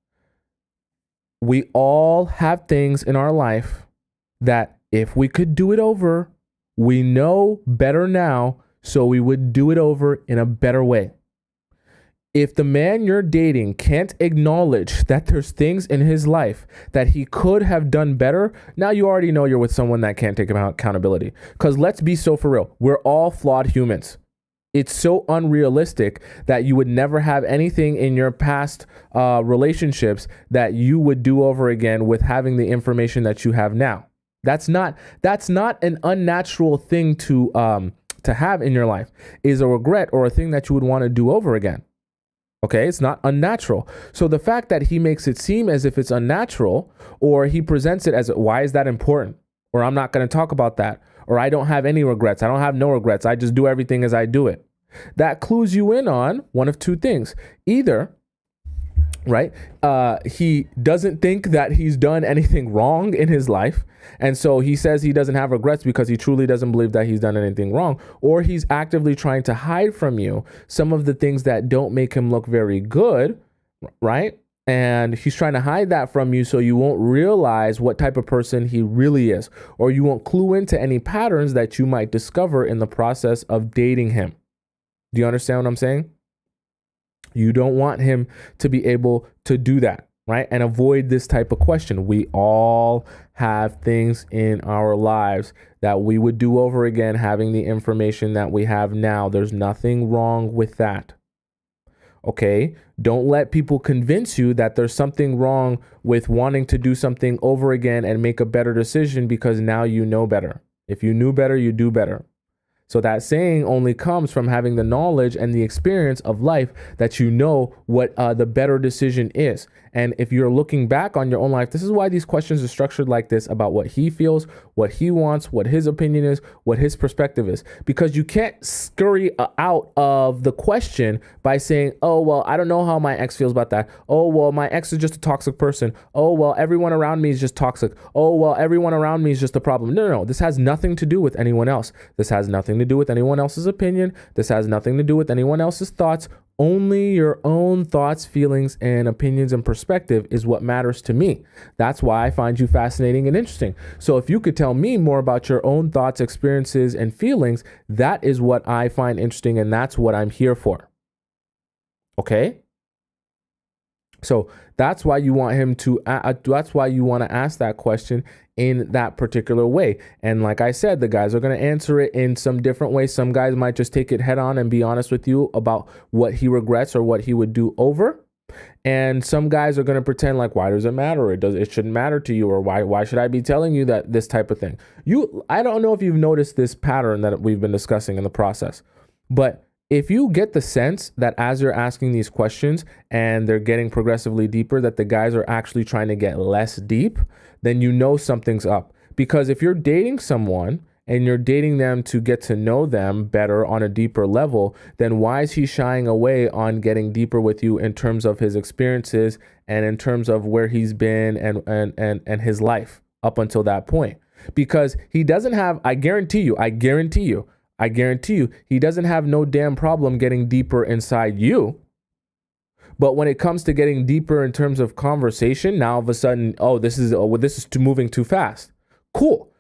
We all have things in our life that if we could do it over, we know better now, so we would do it over in a better way. If the man you're dating can't acknowledge that there's things in his life that he could have done better, now you already know you're with someone that can't take accountability. Because let's be so for real, we're all flawed humans. It's so unrealistic that you would never have anything in your past relationships that you would do over again with having the information that you have now. That's not an unnatural thing to have in your life, is a regret or a thing that you would want to do over again. Okay, it's not unnatural. So the fact that he makes it seem as if it's unnatural, or he presents it as, why is that important? Or I'm not going to talk about that. Or I don't have any regrets. I don't have no regrets. I just do everything as I do it. That clues you in on one of two things. Either, right, he doesn't think that he's done anything wrong in his life, and so he says he doesn't have regrets because he truly doesn't believe that he's done anything wrong, or he's actively trying to hide from you some of the things that don't make him look very good, right? And he's trying to hide that from you so you won't realize what type of person he really is, or you won't clue into any patterns that you might discover in the process of dating him. Do you understand what I'm saying? You don't want him to be able to do that, right? And avoid this type of question. We all have things in our lives that we would do over again, having the information that we have now. There's nothing wrong with that. Okay? Don't let people convince you that there's something wrong with wanting to do something over again and make a better decision because now you know better. If you knew better, you do better. So that saying only comes from having the knowledge and the experience of life that you know what the better decision is. And if you're looking back on your own life, this is why these questions are structured like this, about what he feels, what he wants, what his opinion is, what his perspective is. Because you can't scurry out of the question by saying, oh, well, I don't know how my ex feels about that. Oh, well, my ex is just a toxic person. Oh, well, everyone around me is just toxic. Oh, well, everyone around me is just a problem. No. This has nothing to do with anyone else. This has nothing to do with anyone else's opinion. This has nothing to do with anyone else's thoughts. Only your own thoughts, feelings, and opinions and perspective is what matters to me. That's why I find you fascinating and interesting. So if you could tell me more about your own thoughts, experiences, and feelings, that is what I find interesting, and that's what I'm here for. Okay? So that's why you want him to, that's why you want to ask that question in that particular way. And like I said, the guys are going to answer it in some different ways. Some guys might just take it head on and be honest with you about what he regrets or what he would do over. And some guys are going to pretend like, why does it matter? It shouldn't matter to you, or why should I be telling you that, this type of thing? I don't know if you've noticed this pattern that we've been discussing in the process, but if you get the sense that as you're asking these questions and they're getting progressively deeper, that the guys are actually trying to get less deep, then you know something's up. Because if you're dating someone and you're dating them to get to know them better on a deeper level, then why is he shying away on getting deeper with you in terms of his experiences and in terms of where he's been and his life up until that point? Because he doesn't have, I guarantee you, he doesn't have no damn problem getting deeper inside you. But when it comes to getting deeper in terms of conversation, now all of a sudden, this is moving too fast. Cool.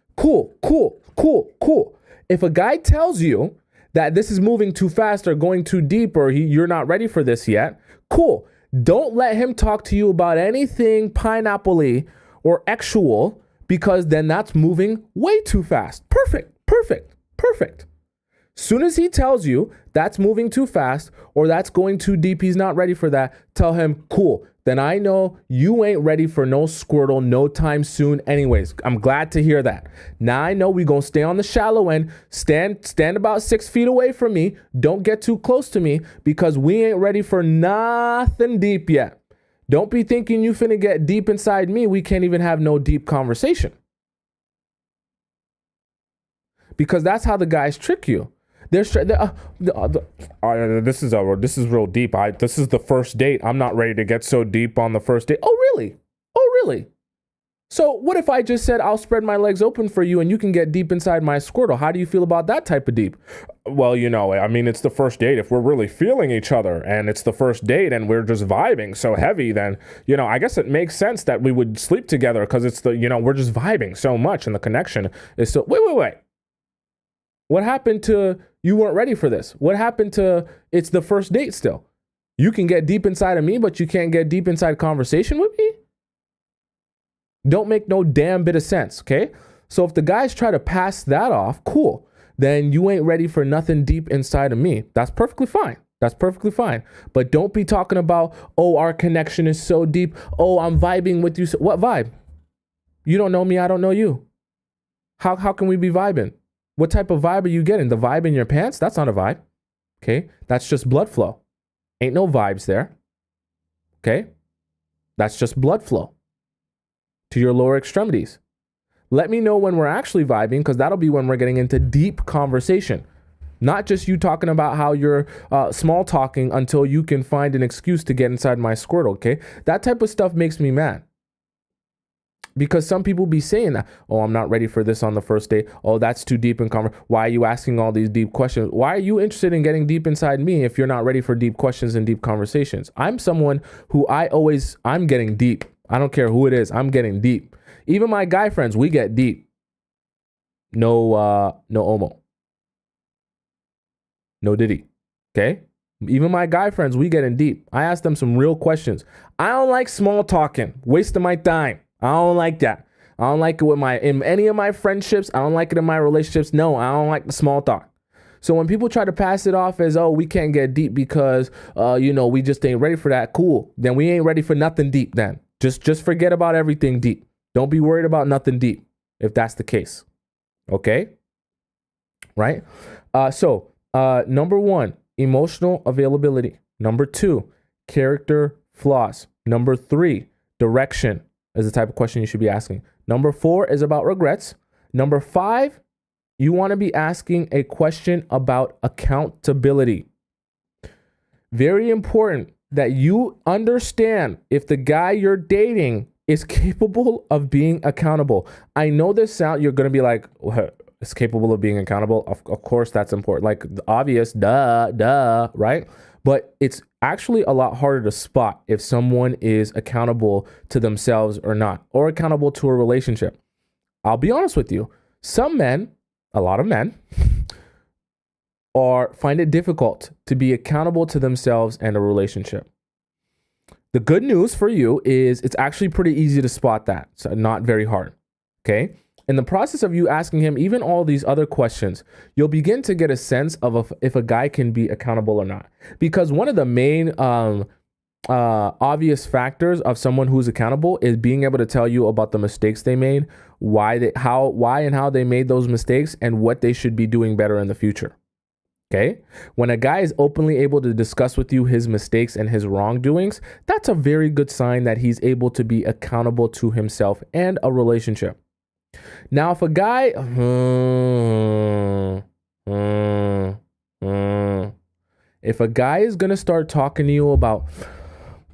If a guy tells you that this is moving too fast or going too deep, or you're not ready for this yet, cool. Don't let him talk to you about anything pineapple-y or actual, because then that's moving way too fast. Perfect. Soon as he tells you that's moving too fast or that's going too deep, he's not ready for that, tell him, cool, then I know you ain't ready for no Squirtle no time soon anyways. I'm glad to hear that. Now I know we gonna stay on the shallow end, stand about 6 feet away from me, don't get too close to me, because we ain't ready for nothing deep yet. Don't be thinking you finna get deep inside me. We can't even have no deep conversation. Because that's how the guys trick you. This is real deep. This is the first date. I'm not ready to get so deep on the first date. Oh, really? So what if I just said, I'll spread my legs open for you and you can get deep inside my Squirtle? How do you feel about that type of deep? Well, it's the first date. If we're really feeling each other and it's the first date and we're just vibing so heavy, then, I guess it makes sense that we would sleep together, because it's we're just vibing so much and the connection is so, wait. What happened to, you weren't ready for this? What happened to, it's the first date still? You can get deep inside of me, but you can't get deep inside conversation with me? Don't make no damn bit of sense, okay? So if the guys try to pass that off, cool. Then you ain't ready for nothing deep inside of me. That's perfectly fine. That's perfectly fine. But don't be talking about, oh, our connection is so deep. Oh, I'm vibing with you. What vibe? You don't know me. I don't know you. How can we be vibing? What type of vibe are you getting? The vibe in your pants? That's not a vibe. Okay. That's just blood flow. Ain't no vibes there. Okay. That's just blood flow to your lower extremities. Let me know when we're actually vibing, because that'll be when we're getting into deep conversation. Not just you talking about how you're small talking until you can find an excuse to get inside my squirtle, okay? That type of stuff makes me mad. Because some people be saying that, oh, I'm not ready for this on the first date. Oh, that's too deep in conversation. Why are you asking all these deep questions? Why are you interested in getting deep inside me if you're not ready for deep questions and deep conversations? I'm someone who I'm getting deep. I don't care who it is. I'm getting deep. Even my guy friends, we get deep. No homo. No diddy. Okay? Even my guy friends, we getting deep. I ask them some real questions. I don't like small talking, wasting my time. I don't like that. I don't like it in any of my friendships. I don't like it in my relationships. No, I don't like the small talk. So when people try to pass it off as, oh, we can't get deep because, we just ain't ready for that. Cool. Then we ain't ready for nothing deep then. Just forget about everything deep. Don't be worried about nothing deep if that's the case. Okay? Right? Number 1, emotional availability. Number 2, character flaws. Number 3, direction is the type of question you should be asking. Number 4 is about regrets. Number 5, you want to be asking a question about accountability. Very important that you understand if the guy you're dating is capable of being accountable. I know this sound, you're going to be like, what? Is capable of being accountable? Of course, that's important. Like the obvious, duh, right? But it's actually a lot harder to spot if someone is accountable to themselves or not, or accountable to a relationship. I'll be honest with you. Some men, a lot of men, find it difficult to be accountable to themselves and a relationship. The good news for you is it's actually pretty easy to spot that. So not very hard. Okay. In the process of you asking him even all these other questions, you'll begin to get a sense of if a guy can be accountable or not. Because one of the main obvious factors of someone who's accountable is being able to tell you about the mistakes they made, why and how they made those mistakes, and what they should be doing better in the future. Okay? When a guy is openly able to discuss with you his mistakes and his wrongdoings, that's a very good sign that he's able to be accountable to himself and a relationship. Now, if a guy, if a guy is going to start talking to you about,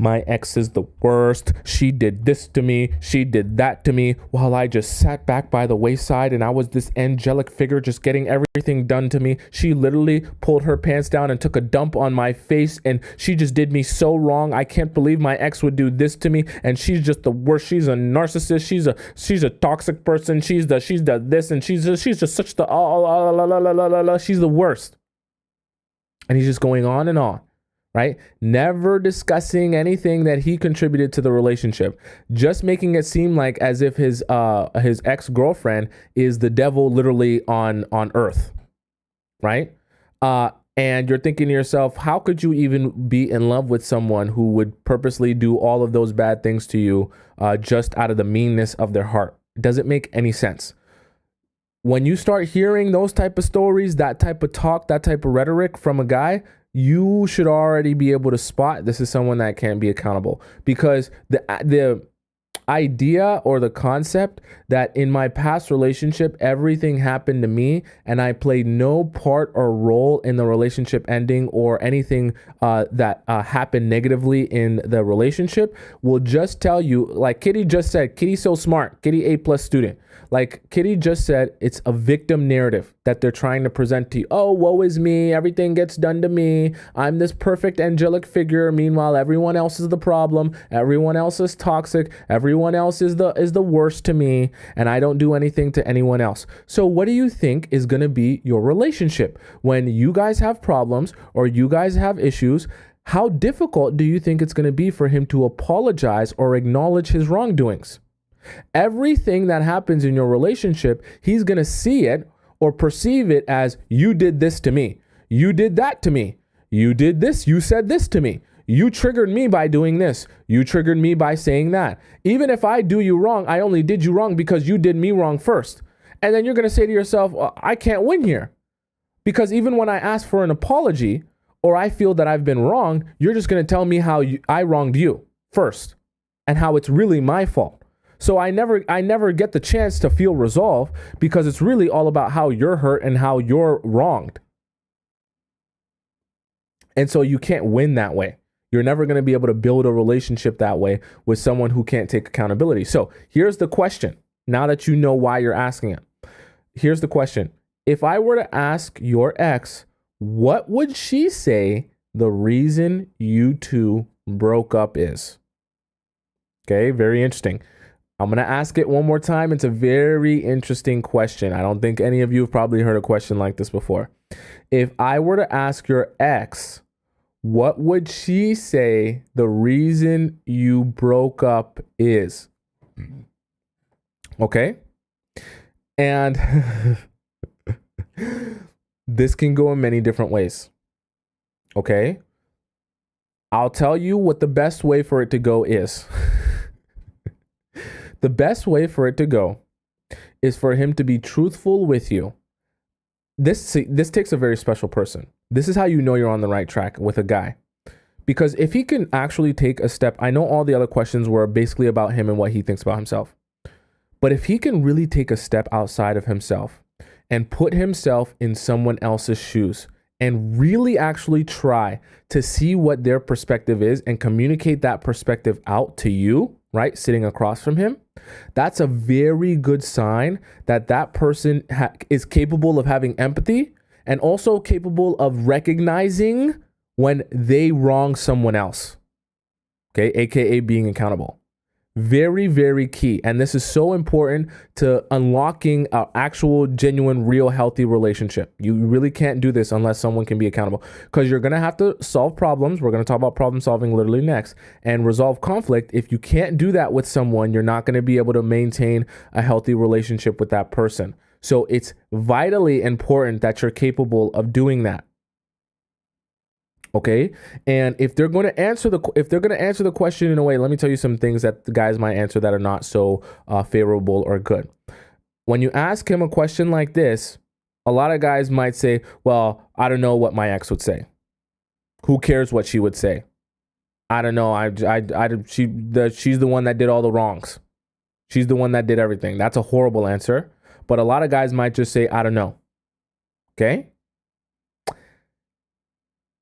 my ex is the worst, she did this to me, she did that to me, while I just sat back by the wayside and I was this angelic figure just getting everything done to me. She literally pulled her pants down and took a dump on my face, and she just did me so wrong. I can't believe my ex would do this to me, and she's just the worst. She's a narcissist. She's a toxic person. She's the this, and she's just such the she's the worst. And he's just going on and on. Right? Never discussing anything that he contributed to the relationship, just making it seem like as if his ex-girlfriend is the devil literally on earth. Right? And you're thinking to yourself, how could you even be in love with someone who would purposely do all of those bad things to you just out of the meanness of their heart? It doesn't make any sense. When you start hearing those type of stories, that type of talk, that type of rhetoric from a guy, you should already be able to spot this is someone that can't be accountable, because the idea or the concept that in my past relationship, everything happened to me and I played no part or role in the relationship ending or anything that happened negatively in the relationship will just tell you, like Kitty just said, Kitty's so smart, Kitty A+ student. Like Kitty just said, it's a victim narrative that they're trying to present to you. Oh, woe is me. Everything gets done to me. I'm this perfect angelic figure. Meanwhile, everyone else is the problem. Everyone else is toxic. Everyone else is the worst to me. And I don't do anything to anyone else. So what do you think is going to be your relationship when you guys have problems or you guys have issues? how difficult do you think it's going to be for him to apologize or acknowledge his wrongdoings? Everything that happens in your relationship, he's going to see it or perceive it as, you did this to me. You did that to me. You did this. You said this to me. You triggered me by doing this. You triggered me by saying that. Even if I do you wrong, I only did you wrong because you did me wrong first. And then you're going to say to yourself, well, I can't win here. Because even when I ask for an apology or I feel that I've been wrong, you're just going to tell me how I wronged you first and how it's really my fault. So I never get the chance to feel resolve because it's really all about how you're hurt and how you're wronged. And so you can't win that way. You're never going to be able to build a relationship that way with someone who can't take accountability. So here's the question. Now that you know why you're asking it, here's the question. If I were to ask your ex, what would she say the reason you two broke up is? Okay, very interesting. I'm going to ask it one more time. It's a very interesting question. I don't think any of you have probably heard a question like this before. If I were to ask your ex, what would she say the reason you broke up is? Okay? And this can go in many different ways. Okay? I'll tell you what the best way for it to go is. The best way for it to go is for him to be truthful with you. This takes a very special person. This is how you know you're on the right track with a guy. Because if he can actually take a step, I know all the other questions were basically about him and what he thinks about himself. But if he can really take a step outside of himself and put himself in someone else's shoes and really actually try to see what their perspective is and communicate that perspective out to you, right, sitting across from him, that's a very good sign that that person is capable of having empathy and also capable of recognizing when they wrong someone else, okay, aka being accountable. Very, very key. And this is so important to unlocking an actual, genuine, real, healthy relationship. You really can't do this unless someone can be accountable because you're going to have to solve problems. We're going to talk about problem solving literally next and resolve conflict. If you can't do that with someone, you're not going to be able to maintain a healthy relationship with that person. So it's vitally important that you're capable of doing that. Okay. And if they're going to answer the question in a way, let me tell you some things that the guys might answer that are not so favorable or good. When you ask him a question like this, a lot of guys might say, well, I don't know what my ex would say. Who cares what she would say? I don't know. She's the one that did all the wrongs. She's the one that did everything. That's a horrible answer. But a lot of guys might just say, I don't know. Okay.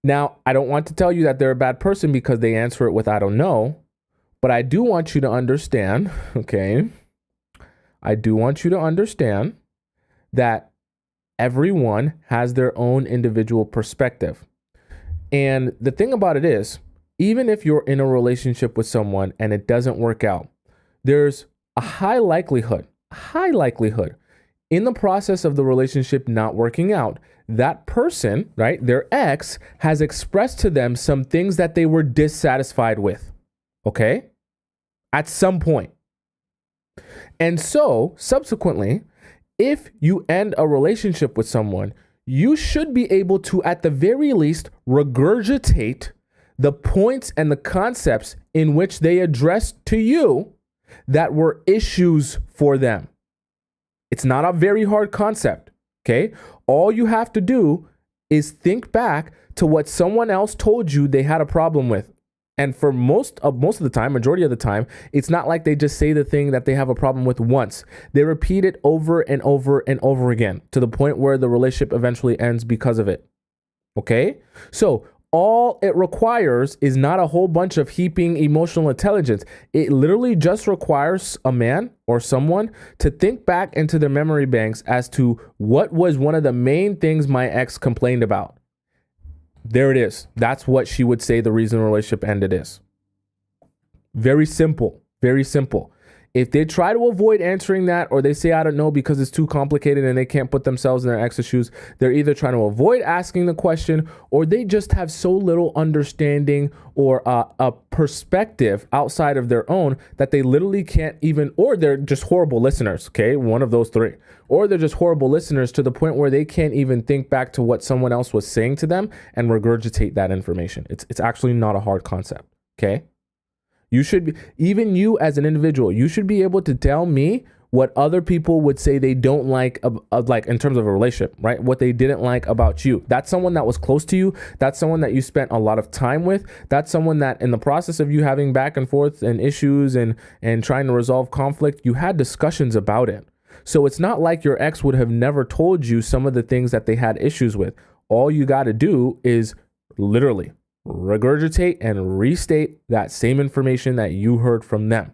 Now, I don't want to tell you that they're a bad person because they answer it with, I don't know, but I do want you to understand, okay? I do want you to understand that everyone has their own individual perspective. And the thing about it is, even if you're in a relationship with someone and it doesn't work out, there's a high likelihood in the process of the relationship not working out, that person, right, their ex, has expressed to them some things that they were dissatisfied with, okay, at some point. And so, subsequently, if you end a relationship with someone, you should be able to, at the very least, regurgitate the points and the concepts in which they addressed to you that were issues for them. It's not a very hard concept, okay? All you have to do is think back to what someone else told you they had a problem with. And for most of the time, majority of the time, it's not like they just say the thing that they have a problem with once. They repeat it over and over and over again to the point where the relationship eventually ends because of it, okay? So all it requires is not a whole bunch of heaping emotional intelligence. It literally just requires a man or someone to think back into their memory banks as to what was one of the main things my ex complained about. There it is. That's what she would say the reason the relationship ended is. Very simple. Very simple. If they try to avoid answering that, or they say, I don't know, because it's too complicated and they can't put themselves in their ex's shoes, they're either trying to avoid asking the question, or they just have so little understanding or a perspective outside of their own that they literally can't even, or they're just horrible listeners. Okay. One of those three, or they're just horrible listeners to the point where they can't even think back to what someone else was saying to them and regurgitate that information. It's actually not a hard concept. Okay. You should be, even you as an individual, you should be able to tell me what other people would say they don't like, like in terms of a relationship, right? What they didn't like about you. That's someone that was close to you. That's someone that you spent a lot of time with. That's someone that in the process of you having back and forth and issues and trying to resolve conflict, you had discussions about it. So it's not like your ex would have never told you some of the things that they had issues with. All you got to do is literally regurgitate and restate that same information that you heard from them.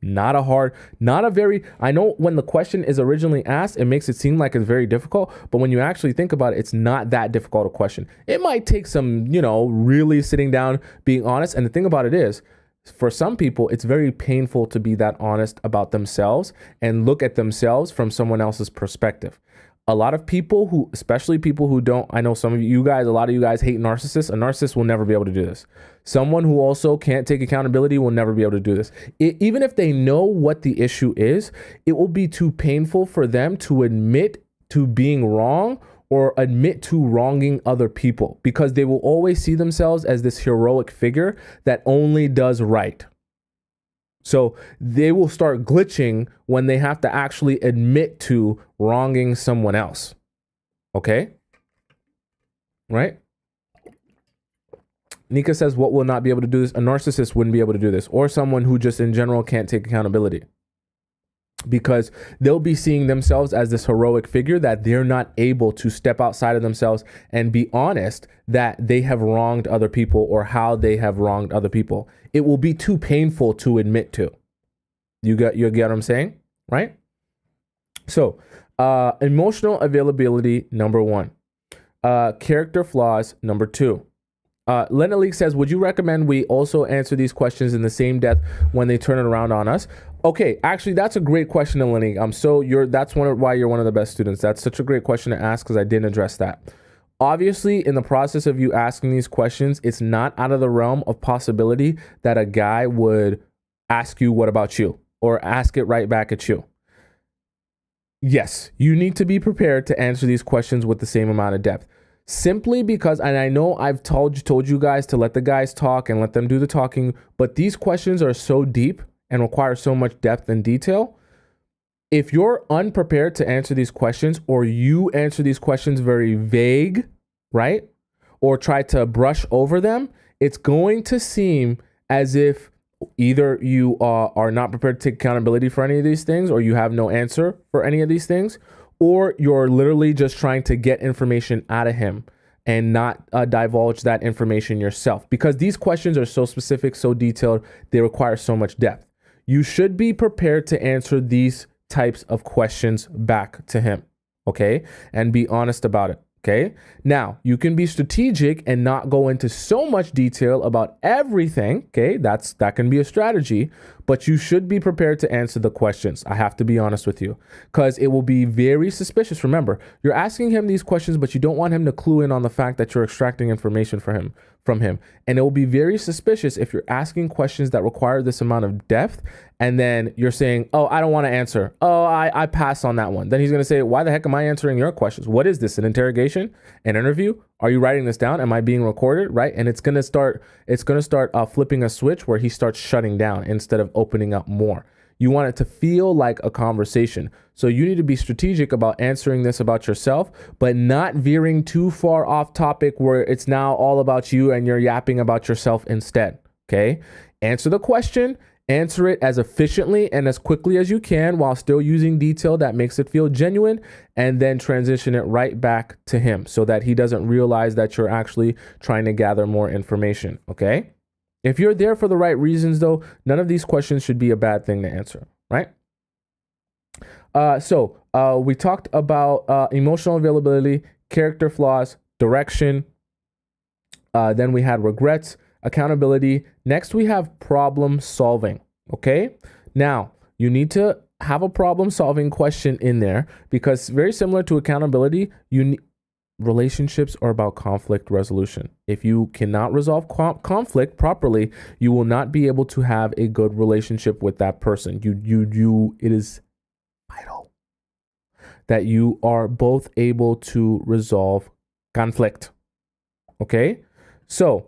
Not a very, I know when the question is originally asked, it makes it seem like it's very difficult, but when you actually think about it, it's not that difficult a question. It might take some, really sitting down, being honest. And the thing about it is, for some people, it's very painful to be that honest about themselves and look at themselves from someone else's perspective. A lot of people especially people who don't, I know some of you guys, a lot of you guys hate narcissists. A narcissist will never be able to do this. Someone who also can't take accountability will never be able to do this. Even if they know what the issue is, it will be too painful for them to admit to being wrong or admit to wronging other people, because they will always see themselves as this heroic figure that only does right. So they will start glitching when they have to actually admit to wronging someone else. Okay? Right? Nika says, what will not be able to do this? A narcissist wouldn't be able to do this, or someone who just in general can't take accountability, because they'll be seeing themselves as this heroic figure that they're not able to step outside of themselves and be honest that they have wronged other people or how they have wronged other people. It will be too painful to admit to. You get what I'm saying? Right? So, emotional availability, number 1. Character flaws, number 2. Lena Leak says, would you recommend we also answer these questions in the same depth when they turn it around on us? Okay, actually, that's a great question, Lenny. That's why you're one of the best students. That's such a great question to ask, because I didn't address that. Obviously, in the process of you asking these questions, it's not out of the realm of possibility that a guy would ask you, what about you? Or ask it right back at you. Yes, you need to be prepared to answer these questions with the same amount of depth. Simply because, and I know I've told you guys to let the guys talk and let them do the talking, but these questions are so deep and require so much depth and detail. If you're unprepared to answer these questions, or you answer these questions very vague, right? Or try to brush over them, it's going to seem as if either you are not prepared to take accountability for any of these things, or you have no answer for any of these things, or you're literally just trying to get information out of him and not divulge that information yourself, because these questions are so specific, so detailed, they require so much depth. You should be prepared to answer these types of questions back to him, okay? And be honest about it, okay? Now, you can be strategic and not go into so much detail about everything, okay? That can be a strategy, but you should be prepared to answer the questions. I have to be honest with you, because it will be very suspicious. Remember, you're asking him these questions, but you don't want him to clue in on the fact that you're extracting information from him. And it will be very suspicious if you're asking questions that require this amount of depth, and then you're saying, oh, I don't want to answer. Oh, I pass on that one. Then he's going to say, why the heck am I answering your questions? What is this, an interrogation, an interview? Are you writing this down? Am I being recorded? Right? And it's going to start flipping a switch where he starts shutting down instead of opening up more. You want it to feel like a conversation. So you need to be strategic about answering this about yourself, but not veering too far off topic where it's now all about you and you're yapping about yourself instead. Okay? Answer the question, answer it as efficiently and as quickly as you can while still using detail that makes it feel genuine, and then transition it right back to him so that he doesn't realize that you're actually trying to gather more information. Okay? If you're there for the right reasons, though, none of these questions should be a bad thing to answer, right? So we talked about emotional availability, character flaws, direction. Then we had regrets, accountability. Next, we have problem solving, okay? Now, You need to have a problem solving question in there, because very similar to accountability, relationships are about conflict resolution. If you cannot resolve conflict properly, you will not be able to have a good relationship with that person. It is vital that you are both able to resolve conflict. Okay? So,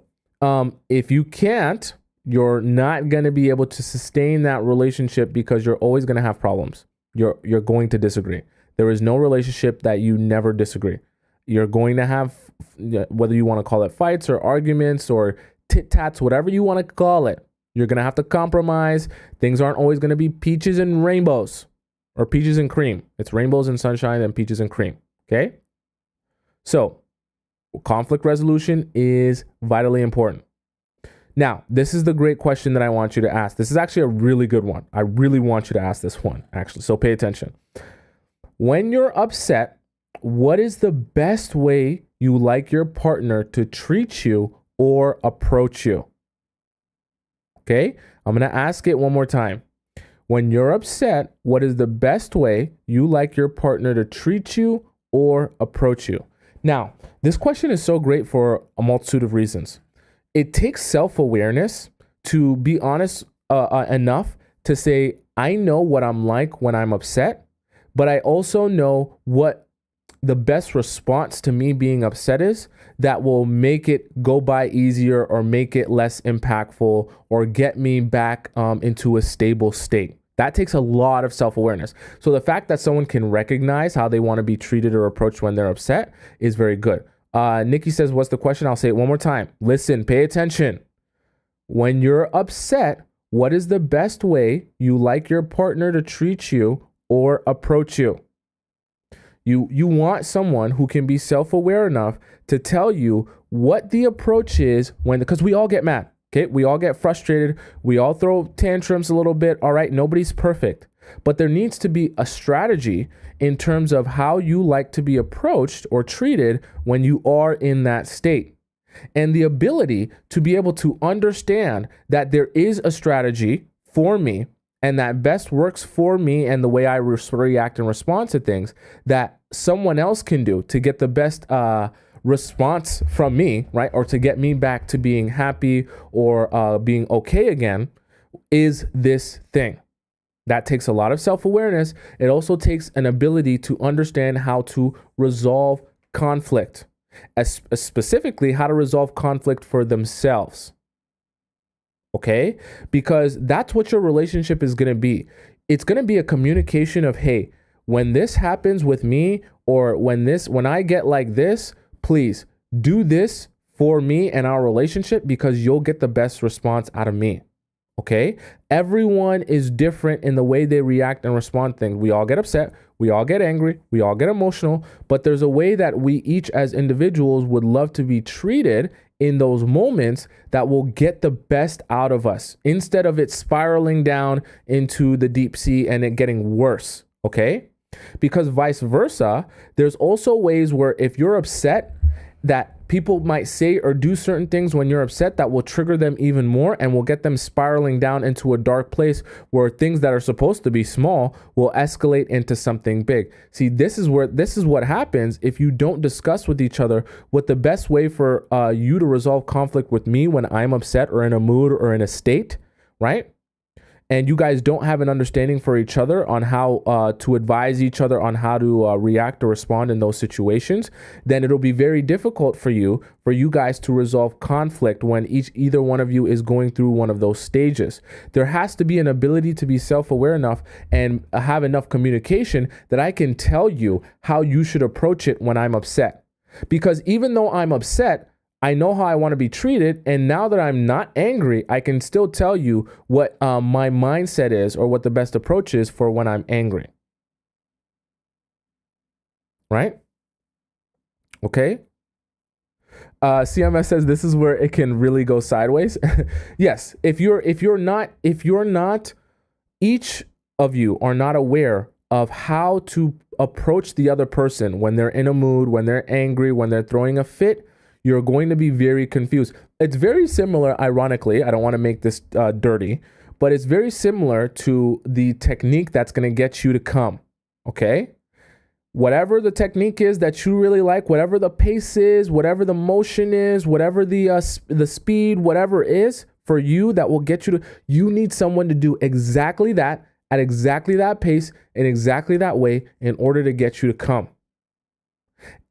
if you can't, you're not going to be able to sustain that relationship, because you're always going to have problems. You're going to disagree. There is no relationship that you never disagree. You're going to have, whether you want to call it fights or arguments or tit-tats, whatever you want to call it, you're going to have to compromise. Things aren't always going to be peaches and rainbows or peaches and cream. It's rainbows and sunshine and peaches and cream. Okay? So, conflict resolution is vitally important. Now, this is the great question that I want you to ask. This is actually a really good one. I really want you to ask this one, actually. So pay attention. When you're upset, what is the best way you like your partner to treat you or approach you? Okay, I'm going to ask it one more time. When you're upset, what is the best way you like your partner to treat you or approach you? Now, this question is so great for a multitude of reasons. It takes self-awareness to be honest enough to say, I know what I'm like when I'm upset, but I also know what the best response to me being upset is that will make it go by easier or make it less impactful or get me back into a stable state. That takes a lot of self-awareness. So the fact that someone can recognize how they want to be treated or approached when they're upset is very good. Nikki says, what's the question? I'll say it one more time. Listen, pay attention. When you're upset, what is the best way you like your partner to treat you or approach you? You want someone who can be self-aware enough to tell you what the approach is because we all get mad. Okay, we all get frustrated. We all throw tantrums a little bit. All right, nobody's perfect. But there needs to be a strategy in terms of how you like to be approached or treated when you are in that state. And the ability to be able to understand that there is a strategy for me and that best works for me and the way I react and respond to things that someone else can do to get the best response from me, right? Or to get me back to being happy or being okay again is this thing. That takes a lot of self-awareness. It also takes an ability to understand how to resolve conflict, specifically how to resolve conflict for themselves. Okay? Because that's what your relationship is going to be. It's going to be a communication of, hey, when this happens with me, or when I get like this, please do this for me and our relationship because you'll get the best response out of me. Okay? Everyone is different in the way they react and respond to things. We all get upset. We all get angry. We all get emotional. But there's a way that we each as individuals would love to be treated in those moments that will get the best out of us instead of it spiraling down into the deep sea and it getting worse. Okay? Because vice versa, there's also ways where if you're upset, that people might say or do certain things when you're upset that will trigger them even more and will get them spiraling down into a dark place where things that are supposed to be small will escalate into something big. See, this is what happens if you don't discuss with each other what the best way for you to resolve conflict with me when I'm upset or in a mood or in a state, right? And you guys don't have an understanding for each other on how to advise each other on how to react or respond in those situations, then it'll be very difficult for you guys to resolve conflict when either one of you is going through one of those stages. There has to be an ability to be self-aware enough and have enough communication that I can tell you how you should approach it when I'm upset. Because even though I'm upset, I know how I want to be treated, and now that I'm not angry, I can still tell you what my mindset is or what the best approach is for when I'm angry. Right? Okay? CMS says this is where it can really go sideways. Yes, if you're not, each of you are not aware of how to approach the other person when they're in a mood, when they're angry, when they're throwing a fit, you're going to be very confused. It's very similar, ironically, I don't want to make this dirty, but it's very similar to the technique that's going to get you to come. Okay? Whatever the technique is that you really like, whatever the pace is, whatever the motion is, whatever the speed, whatever is for you that will get you to, you need someone to do exactly that at exactly that pace in exactly that way in order to get you to come.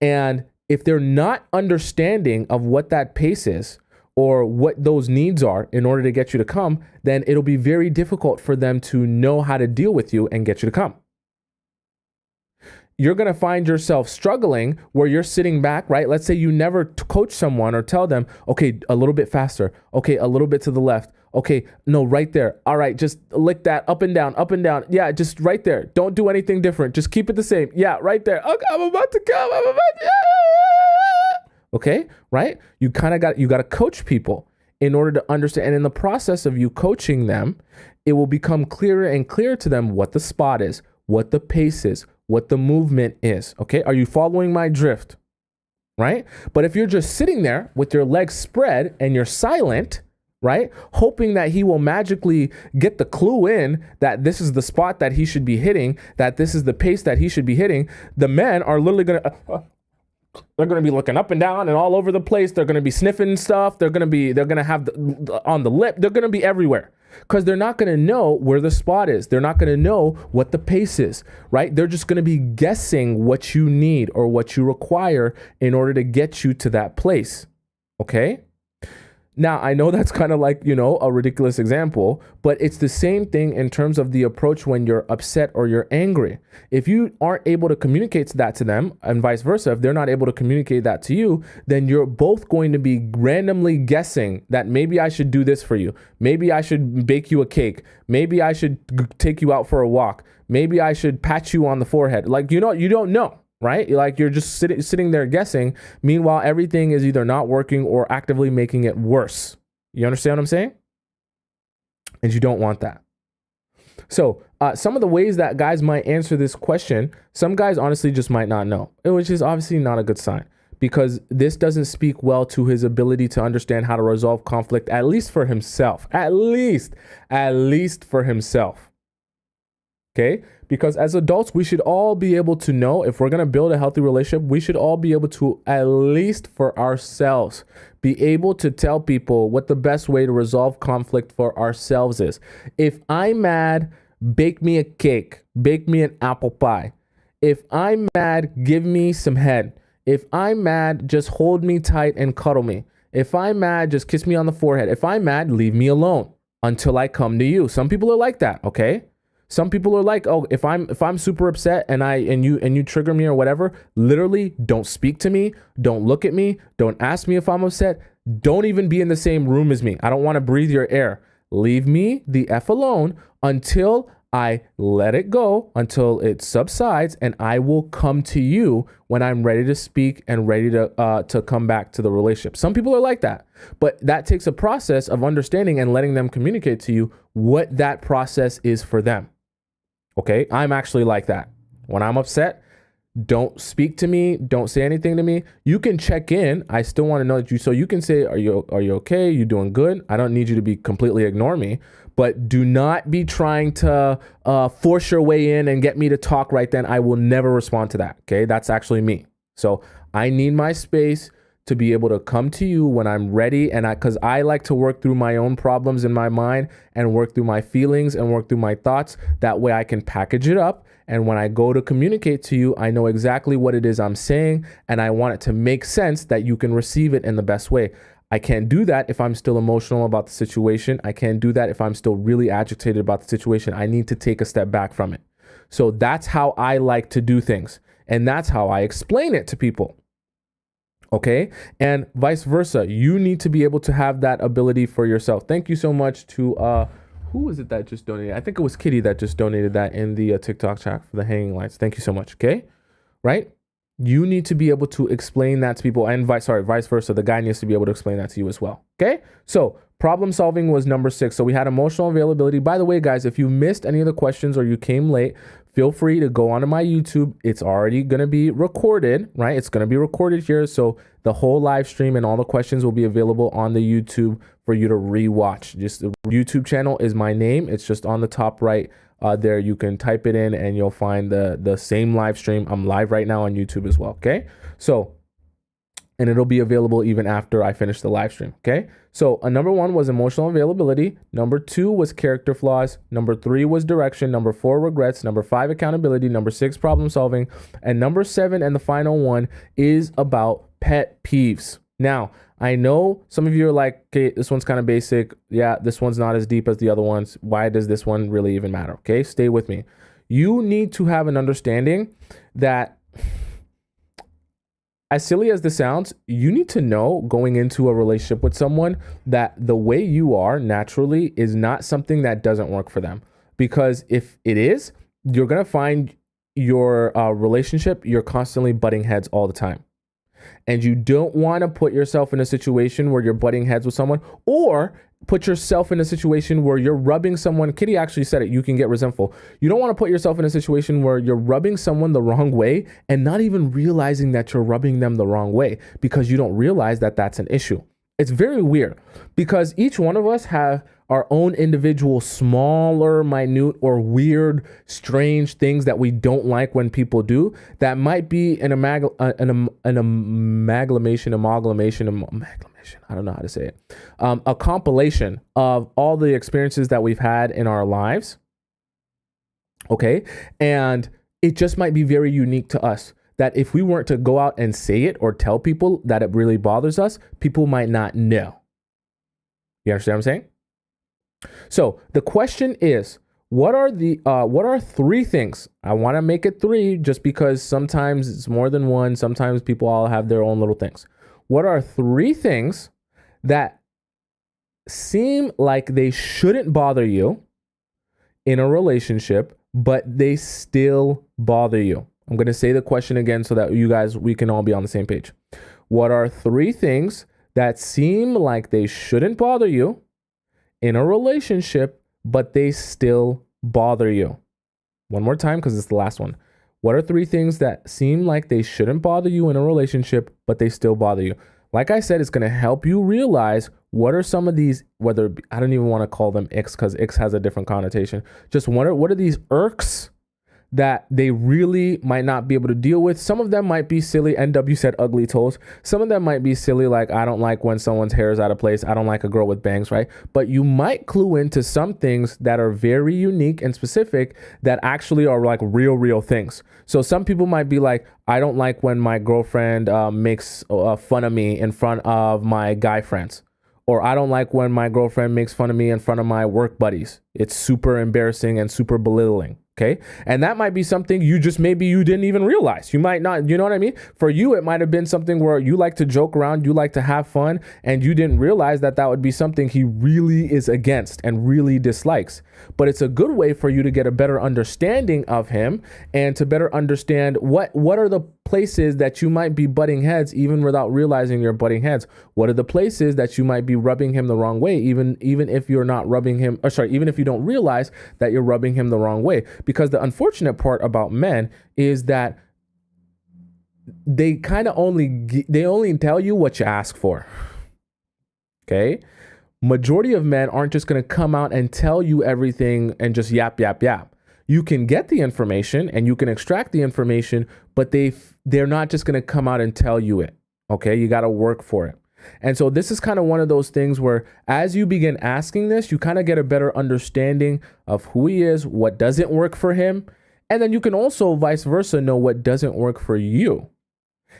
And if they're not understanding of what that pace is or what those needs are in order to get you to come, then it'll be very difficult for them to know how to deal with you and get you to come. You're going to find yourself struggling where you're sitting back, right? Let's say you never coach someone or tell them, okay, a little bit faster. Okay, a little bit to the left. Okay, no, right there. All right, just lick that up and down, up and down. Yeah, just right there. Don't do anything different. Just keep it the same. Yeah, right there. Okay, I'm about to come. Okay, right? You got to coach people in order to understand. And in the process of you coaching them, it will become clearer and clearer to them what the spot is, what the pace is, what the movement is. Okay, are you following my drift? Right? But if you're just sitting there with your legs spread and you're silent, right, hoping that he will magically get the clue in that this is the spot that he should be hitting, that this is the pace that he should be hitting, the men are literally they're going to be looking up and down and all over the place. They're going to be sniffing stuff. They're going to have on the lip. They're going to be everywhere because they're not going to know where the spot is. They're not going to know what the pace is, right? They're just going to be guessing what you need or what you require in order to get you to that place. Okay. Now, I know that's kind of like, a ridiculous example, but it's the same thing in terms of the approach when you're upset or you're angry. If you aren't able to communicate that to them and vice versa, if they're not able to communicate that to you, then you're both going to be randomly guessing that maybe I should do this for you. Maybe I should bake you a cake. Maybe I should take you out for a walk. Maybe I should pat you on the forehead. Like, you don't know. Right? Like you're just sitting there guessing. Meanwhile, everything is either not working or actively making it worse. You understand what I'm saying? And you don't want that. So some of the ways that guys might answer this question, some guys honestly just might not know, which is obviously not a good sign because this doesn't speak well to his ability to understand how to resolve conflict, at least for himself, at least for himself. Okay? Because as adults, we should all be able to know if we're going to build a healthy relationship, we should all be able to, at least for ourselves, be able to tell people what the best way to resolve conflict for ourselves is. If I'm mad, bake me a cake, bake me an apple pie. If I'm mad, give me some head. If I'm mad, just hold me tight and cuddle me. If I'm mad, just kiss me on the forehead. If I'm mad, leave me alone until I come to you. Some people are like that, okay? Some people are like, oh, if I'm super upset and you trigger me or whatever, literally don't speak to me, don't look at me, don't ask me if I'm upset, don't even be in the same room as me. I don't want to breathe your air. Leave me the F alone until I let it go, until it subsides, and I will come to you when I'm ready to speak and ready to come back to the relationship. Some people are like that, but that takes a process of understanding and letting them communicate to you what that process is for them. Okay, I'm actually like that. When I'm upset, don't speak to me. Don't say anything to me. You can check in. I still want to know that you. So you can say, "Are you okay? You doing good?" I don't need you to be completely ignore me, but do not be trying to force your way in and get me to talk right then. I will never respond to that. Okay, that's actually me. So I need my space to be able to come to you when I'm ready. And because I like to work through my own problems in my mind and work through my feelings and work through my thoughts. That way I can package it up. And when I go to communicate to you, I know exactly what it is I'm saying. And I want it to make sense that you can receive it in the best way. I can't do that if I'm still emotional about the situation. I can't do that if I'm still really agitated about the situation. I need to take a step back from it. So that's how I like to do things. And that's how I explain it to people. Okay. And vice versa. You need to be able to have that ability for yourself. Thank you so much to, who was it that just donated? I think it was Kitty that just donated that in the TikTok chat for the hanging lights. Thank you so much. Okay. Right. You need to be able to explain that to people and vice versa. The guy needs to be able to explain that to you as well. Okay. So problem solving was number 6. So we had emotional availability. By the way, guys, if you missed any of the questions or you came late, feel free to go onto my YouTube. It's already going to be recorded, right? It's going to be recorded here. So the whole live stream and all the questions will be available on the YouTube for you to rewatch. Just the YouTube channel is my name. It's just on the top right there. You can type it in and you'll find the same live stream. I'm live right now on YouTube as well. Okay. So, and it'll be available even after I finish the live stream. Okay. So number 1 was emotional availability. Number 2 was character flaws. Number 3 was direction. Number 4, regrets. Number 5, accountability. Number 6, problem solving. And number 7, and the final one, is about pet peeves. Now, I know some of you are like, okay, this one's kind of basic. Yeah, this one's not as deep as the other ones. Why does this one really even matter? Okay, stay with me. You need to have an understanding that, as silly as this sounds, you need to know going into a relationship with someone that the way you are naturally is not something that doesn't work for them. Because if it is, you're going to find your relationship, you're constantly butting heads all the time. And you don't want to put yourself in a situation where you're butting heads with someone, or put yourself in a situation where you're rubbing someone. Kitty actually said it. You can get resentful. You don't want to put yourself in a situation where you're rubbing someone the wrong way and not even realizing that you're rubbing them the wrong way because you don't realize that that's an issue. It's very weird because each one of us have our own individual smaller, minute, or weird, strange things that we don't like when people do. That might be an amalgamation. I don't know how to say it. A compilation of all the experiences that we've had in our lives. Okay. And it just might be very unique to us, that if we weren't to go out and say it or tell people that it really bothers us, people might not know. You understand what I'm saying? So the question is, what are 3 things? I want to make it 3 just because sometimes it's more than one. Sometimes people all have their own little things. What are 3 things that seem like they shouldn't bother you in a relationship, but they still bother you? I'm going to say the question again so that we can all be on the same page. What are 3 things that seem like they shouldn't bother you in a relationship, but they still bother you? One more time, because it's the last one. What are 3 things that seem like they shouldn't bother you in a relationship, but they still bother you? Like I said, it's going to help you realize what are some of these, whether, I don't even want to call them icks because icks has a different connotation. Just what are these irks that they really might not be able to deal with. Some of them might be silly. NW said ugly toes. Some of them might be silly, like I don't like when someone's hair is out of place. I don't like a girl with bangs, right? But you might clue into some things that are very unique and specific that actually are like real things. So some people might be like, I don't like when my girlfriend makes fun of me in front of my guy friends. Or I don't like when my girlfriend makes fun of me in front of my work buddies. It's super embarrassing and super belittling. Okay. And that might be something maybe you didn't even realize. You might not, you know what I mean? For you, it might have been something where you like to joke around, you like to have fun, and you didn't realize that would be something he really is against and really dislikes. But it's a good way for you to get a better understanding of him and to better understand what are the places that you might be butting heads even without realizing you're butting heads. What are the places that you might be rubbing him the wrong way, even if you're not rubbing him, even if you don't realize that you're rubbing him the wrong way. Because the unfortunate part about men is that they kind of only tell you what you ask for. Okay? Majority of men aren't just going to come out and tell you everything and just yap. You can get the information and you can extract the information, but they're not just going to come out and tell you it. Okay? You got to work for it. And so this is kind of one of those things where as you begin asking this, you kind of get a better understanding of who he is, what doesn't work for him. And then you can also vice versa know what doesn't work for you.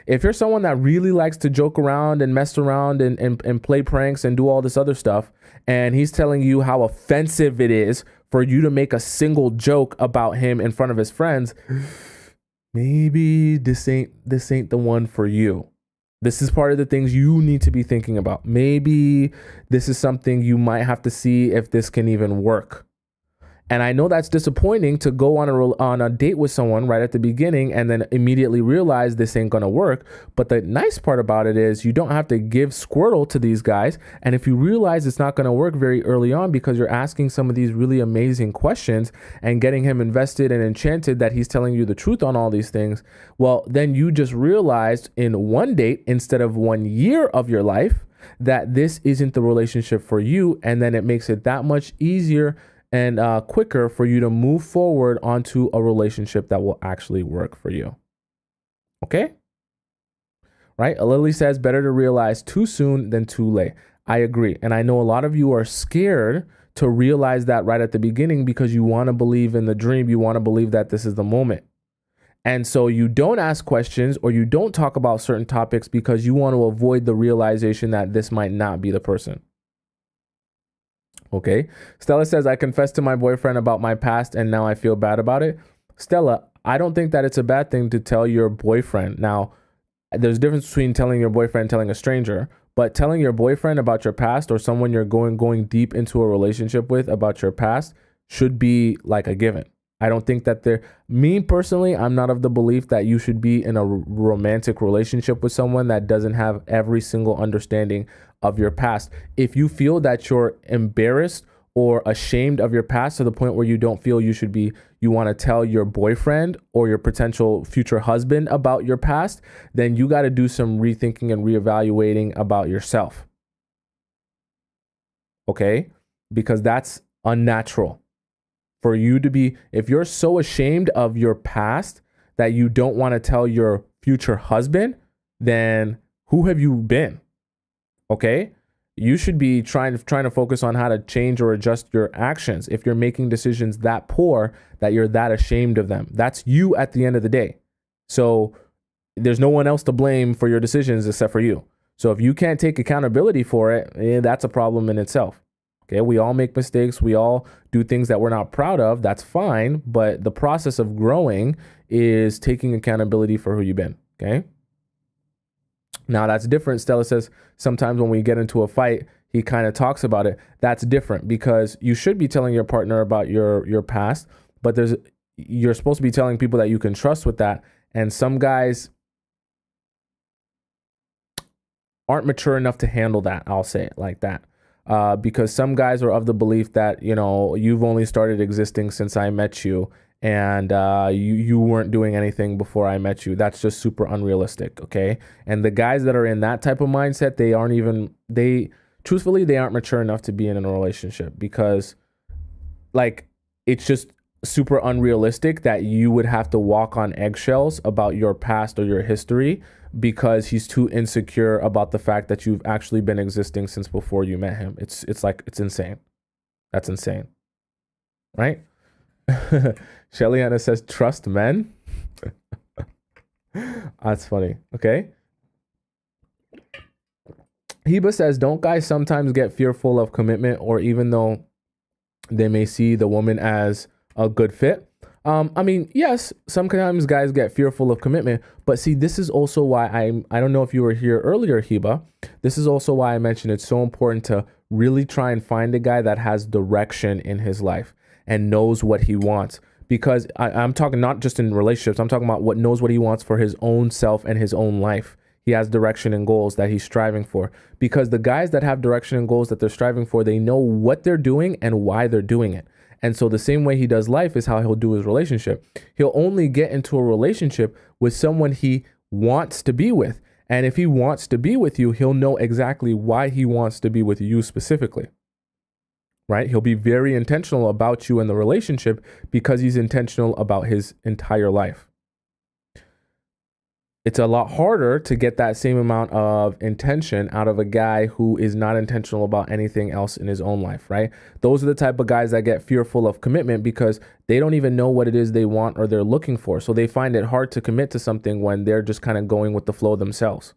If you're someone that really likes to joke around and mess around and play pranks and do all this other stuff, and he's telling you how offensive it is for you to make a single joke about him in front of his friends, maybe this ain't the one for you. This is part of the things you need to be thinking about. Maybe this is something you might have to see if this can even work. And I know that's disappointing to go on a date with someone right at the beginning and then immediately realize this ain't gonna work. But the nice part about it is you don't have to give Squirtle to these guys. And if you realize it's not gonna work very early on because you're asking some of these really amazing questions and getting him invested and enchanted that he's telling you the truth on all these things, well, then you just realized in one date instead of 1 year of your life that this isn't the relationship for you. And then it makes it that much easier and quicker for you to move forward onto a relationship that will actually work for you. Okay? Right? Lily says, better to realize too soon than too late. I agree. And I know a lot of you are scared to realize that right at the beginning because you want to believe in the dream. You want to believe that this is the moment. And so you don't ask questions or you don't talk about certain topics because you want to avoid the realization that this might not be the person. Okay. Stella says, I confessed to my boyfriend about my past and now I feel bad about it. Stella, I don't think that it's a bad thing to tell your boyfriend. Now, there's a difference between telling your boyfriend and telling a stranger, but telling your boyfriend about your past or someone you're going deep into a relationship with about your past should be like a given. I don't think that me personally, I'm not of the belief that you should be in a romantic relationship with someone that doesn't have every single understanding of your past. If you feel that you're embarrassed or ashamed of your past to the point where you don't feel you want to tell your boyfriend or your potential future husband about your past, then you got to do some rethinking and reevaluating about yourself. Okay? Because that's unnatural. For you to be, if you're so ashamed of your past that you don't want to tell your future husband, then who have you been? Okay? You should be trying to focus on how to change or adjust your actions if you're making decisions that poor that you're that ashamed of them. That's you at the end of the day. So there's no one else to blame for your decisions except for you. So if you can't take accountability for it, that's a problem in itself. Okay, we all make mistakes. We all do things that we're not proud of. That's fine. But the process of growing is taking accountability for who you've been. Okay. Now that's different. Stella says sometimes when we get into a fight, he kind of talks about it. That's different because you should be telling your partner about your past, but you're supposed to be telling people that you can trust with that. And some guys aren't mature enough to handle that. I'll say it like that. Because some guys are of the belief that, you've only started existing since I met you and you weren't doing anything before I met you. That's just super unrealistic, okay? And the guys that are in that type of mindset, they aren't mature enough to be in a relationship because, it's just super unrealistic that you would have to walk on eggshells about your past or your history because he's too insecure about the fact that you've actually been existing since before you met him. It's insane. That's insane. Right? Shelly-Anna says, trust men. That's funny. Okay. Heba says, don't guys sometimes get fearful of commitment or even though they may see the woman as a good fit? Yes, sometimes guys get fearful of commitment, but see, this is also why I don't know if you were here earlier, Heba. This is also why I mentioned it's so important to really try and find a guy that has direction in his life and knows what he wants. Because I'm talking not just in relationships, I'm talking about what knows what he wants for his own self and his own life. He has direction and goals that he's striving for. Because the guys that have direction and goals that they're striving for, they know what they're doing and why they're doing it. And so the same way he does life is how he'll do his relationship. He'll only get into a relationship with someone he wants to be with. And if he wants to be with you, he'll know exactly why he wants to be with you specifically. Right? He'll be very intentional about you in the relationship because he's intentional about his entire life. It's a lot harder to get that same amount of intention out of a guy who is not intentional about anything else in his own life, right? Those are the type of guys that get fearful of commitment because they don't even know what it is they want or they're looking for. So they find it hard to commit to something when they're just kind of going with the flow themselves.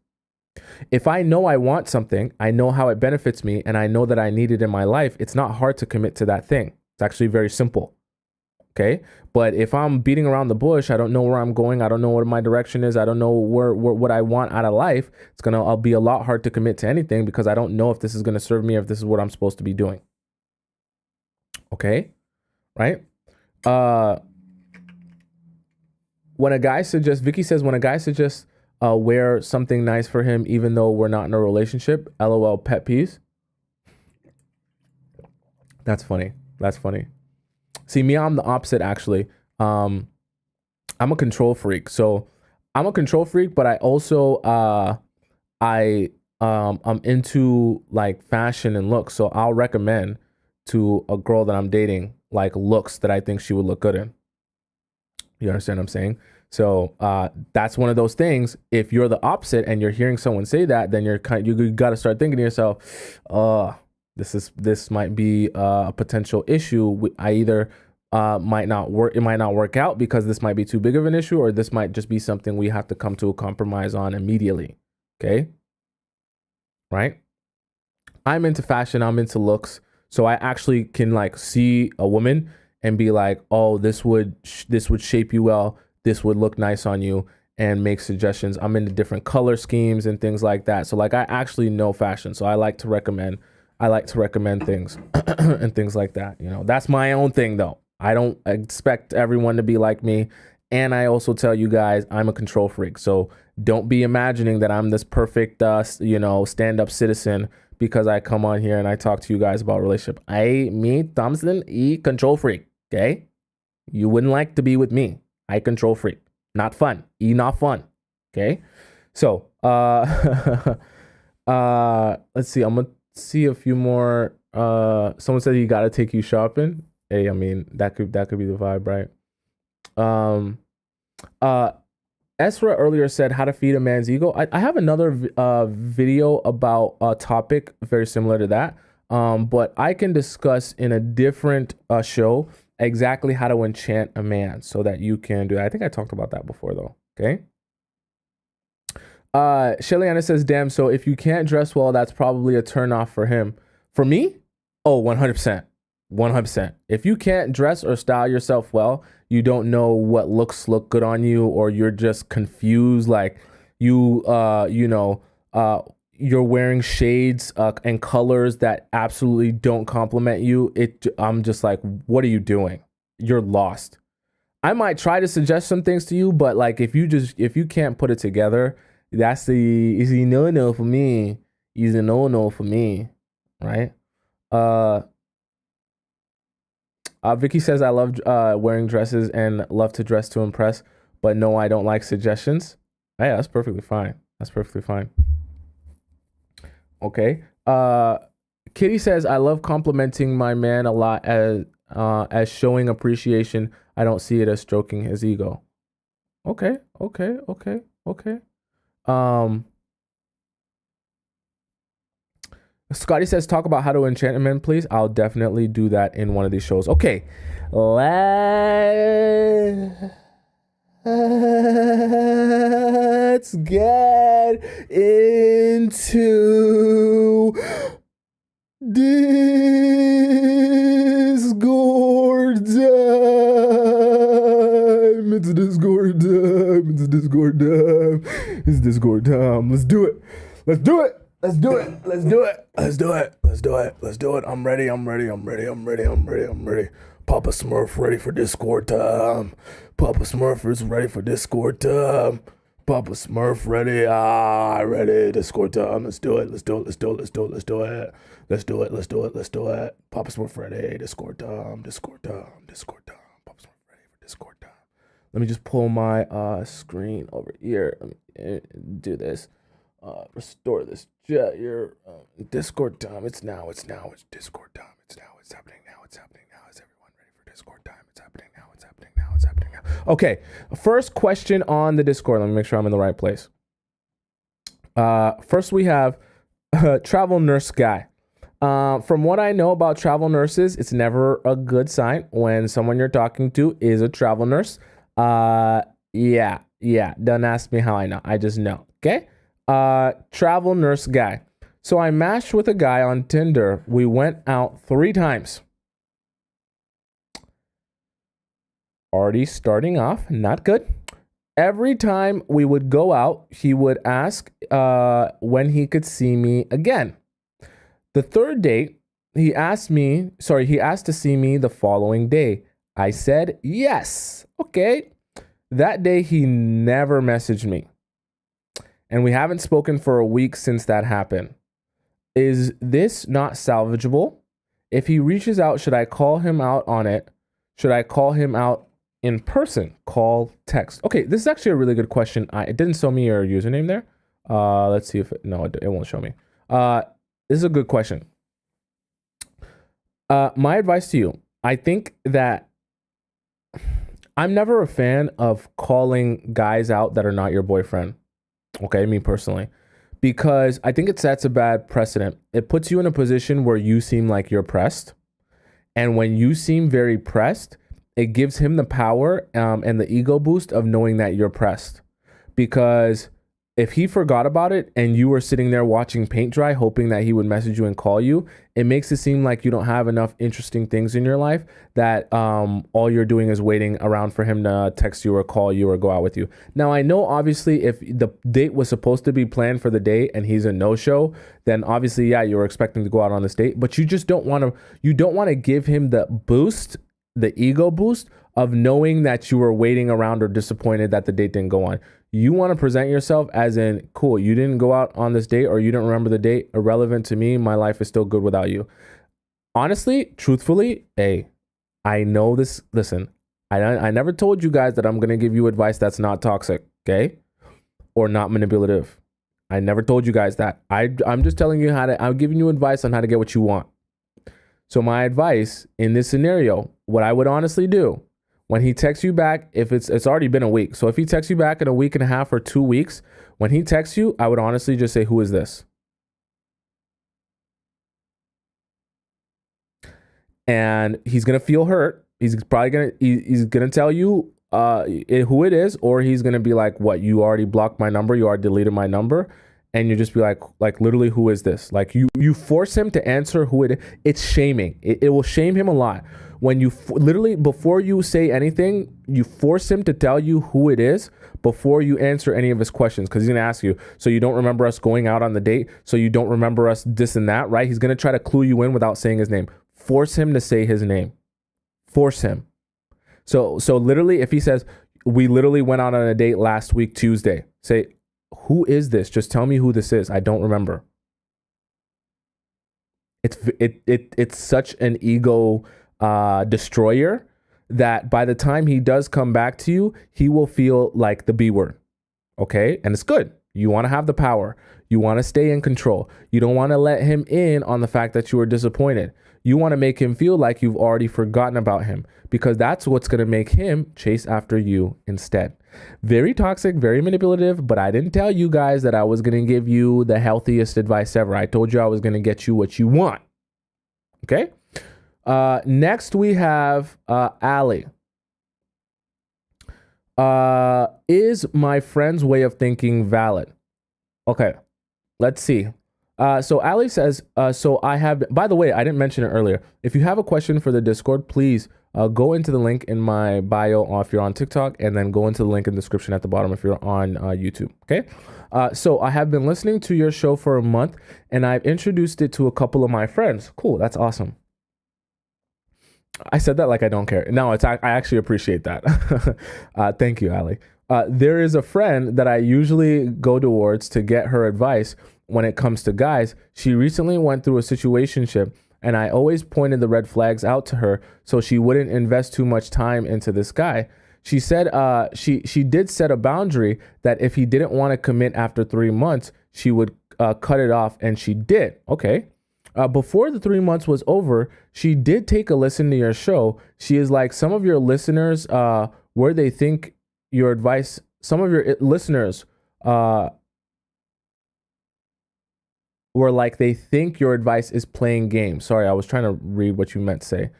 If I know I want something, I know how it benefits me, and I know that I need it in my life, it's not hard to commit to that thing. It's actually very simple. Okay. But if I'm beating around the bush, I don't know where I'm going. I don't know what my direction is. I don't know what I want out of life. I'll be a lot hard to commit to anything because I don't know if this is going to serve me or if this is what I'm supposed to be doing. Okay. right? When a guy suggests, Vicky says, when a guy suggests wear something nice for him, even though we're not in a relationship, LOL, pet peeves. That's funny. That's funny. See, me, I'm the opposite, actually. I'm a control freak. So I'm a control freak, but I also, I'm into like fashion and looks. So I'll recommend to a girl that I'm dating, like looks that I think she would look good in. You understand what I'm saying? So that's one of those things. If you're the opposite and you're hearing someone say that, then you got to start thinking to yourself, this might be a potential issue. I either might not work. It might not work out because this might be too big of an issue, or this might just be something we have to come to a compromise on immediately. Okay. Right. I'm into fashion. I'm into looks. So I actually can like see a woman and be like, oh, this would shape you well. This would look nice on you, and make suggestions. I'm into different color schemes and things like that. So like I actually know fashion. So I like to recommend things and things like that. You know, that's my own thing though. I don't expect everyone to be like me. And I also tell you guys, I'm a control freak. So don't be imagining that I'm this perfect, stand-up citizen because I come on here and I talk to you guys about relationship. Tomisin, control freak. Okay. You wouldn't like to be with me. I control freak. Not fun. Not fun. Okay. So, let's see. I'm going to see a few more. Someone said he got to take you shopping. Hey, I mean, that could be the vibe, right? Esra earlier said how to feed a man's ego. I have another video about a topic very similar to that. But I can discuss in a different show exactly how to enchant a man so that you can do that. I think I talked about that before though. Okay. Shelly-Anna says, damn, so if you can't dress well, that's probably a turn off for him. For me? Oh, 100%. 100%. If you can't dress or style yourself well, you don't know what looks look good on you, or you're just confused. Like you're wearing shades and colors that absolutely don't compliment you. I'm just like, what are you doing? You're lost. I might try to suggest some things to you, but like if you can't put it together, that's easy no for me. Easy no for me, right? Vicky says, I love wearing dresses and love to dress to impress, but no, I don't like suggestions. Hey, that's perfectly fine. That's perfectly fine. Okay. Kitty says, I love complimenting my man a lot as showing appreciation. I don't see it as stroking his ego. Okay. Scotty says, talk about how to enchant a man, please. I'll definitely do that in one of these shows. Okay. Let's get into Discord time. It's Discord time. It's Discord time. It's Discord time. Let's do it. Let's do it. Let's do it. Let's do it. Let's do it. Let's do it. Let's do it. I'm ready. I'm ready. I'm ready. I'm ready. I'm ready. I'm ready. Papa Smurf ready for Discord time. Papa Smurf is ready for Discord time. Papa Smurf ready. Ready. Discord time. Let's do it. Let's do it. Let's do it. Let's do it. Let's do it. Let's do it. Let's do it. Let's do it. Papa Smurf ready. Discord time. Discord time. Discord time. Papa Smurf ready for Discord time. Let me just pull my screen over here. Let me do this. Restore this jet here. Discord time. It's now. It's now. It's Discord time. It's now. It's happening now. It's happening now. Is everyone ready for Discord time? It's happening now. It's happening now. It's happening now. Okay. First question on the Discord. Let me make sure I'm in the right place. First we have travel nurse guy. From what I know about travel nurses, it's never a good sign when someone you're talking to is a travel nurse. Yeah. Don't ask me how I know. I just know. Okay. Travel nurse guy. So I matched with a guy on Tinder. We went out 3 times. Already starting off, not good. Every time we would go out, he would ask when he could see me again. The third date, he asked to see me the following day. I said yes. Okay. That day he never messaged me. And we haven't spoken for a week since that happened. Is this not salvageable? If he reaches out, should I call him out on it? Should I call him out in person? Call, text. Okay, this is actually a really good question. It didn't show me your username there. Let's see if it won't show me. This is a good question. My advice to you, I think that I'm never a fan of calling guys out that are not your boyfriend. Okay, me personally. Because I think it sets a bad precedent. It puts you in a position where you seem like you're pressed. And when you seem very pressed, it gives him the power and the ego boost of knowing that you're pressed. Because if he forgot about it and you were sitting there watching paint dry, hoping that he would message you and call you, it makes it seem like you don't have enough interesting things in your life, that all you're doing is waiting around for him to text you or call you or go out with you. Now, I know obviously if the date was supposed to be planned for the day and he's a no-show, then obviously, yeah, you were expecting to go out on this date, but you just don't want to give him the boost, the ego boost of knowing that you were waiting around or disappointed that the date didn't go on. You want to present yourself as in, cool, you didn't go out on this date or you don't remember the date, irrelevant to me. My life is still good without you. Honestly, truthfully, hey, I know this. Listen, I never told you guys that I'm going to give you advice that's not toxic, okay? Or not manipulative. I never told you guys that. I'm just telling you I'm giving you advice on how to get what you want. So my advice in this scenario, what I would honestly do, when he texts you back, if it's already been a week. So if he texts you back in a week and a half or 2 weeks, when he texts you, I would honestly just say, who is this? And he's going to feel hurt. He's probably he's going to tell you who it is, or he's going to be like, what, you already blocked my number. You already deleted my number. And you just be like literally, who is this? Like you force him to answer who it is. It's shaming. It will shame him a lot. When you literally, before you say anything, you force him to tell you who it is before you answer any of his questions. Because he's going to ask you, so you don't remember us going out on the date? So you don't remember us this and that, right? He's going to try to clue you in without saying his name. Force him to say his name. Force him. So literally, if he says, we literally went out on a date last week, Tuesday, say, who is this? Just tell me who this is. I don't remember. It's such an ego destroyer that by the time he does come back to you, he will feel like the B word. Okay. And it's good. You want to have the power. You want to stay in control. You don't want to let him in on the fact that you were disappointed. You want to make him feel like you've already forgotten about him, because that's what's going to make him chase after you instead. Very toxic, very manipulative, but I didn't tell you guys that I was going to give you the healthiest advice ever. I told you I was going to get you what you want. Okay. Next we have Ali. Is my friend's way of thinking valid? Okay, let's see. So Ali says, so I have, by the way, I didn't mention it earlier. If you have a question for the Discord, please go into the link in my bio if you're on TikTok, and then go into the link in the description at the bottom if you're on YouTube. Okay. So I have been listening to your show for a month, and I've introduced it to a couple of my friends. Cool. That's awesome. I said that like I don't care. No, I actually appreciate that. Thank you, Ali. There is a friend that I usually go towards to get her advice when it comes to guys. She recently went through a situationship, and I always pointed the red flags out to her so she wouldn't invest too much time into this guy. She said she did set a boundary that if he didn't want to commit after 3 months, she would cut it off, and she did. Okay. Before the 3 months was over, she did take a listen to your show. She is like, some of your listeners, where they think your advice, some of your listeners were like, they think your advice is playing games. Sorry, I was trying to read what you meant to say.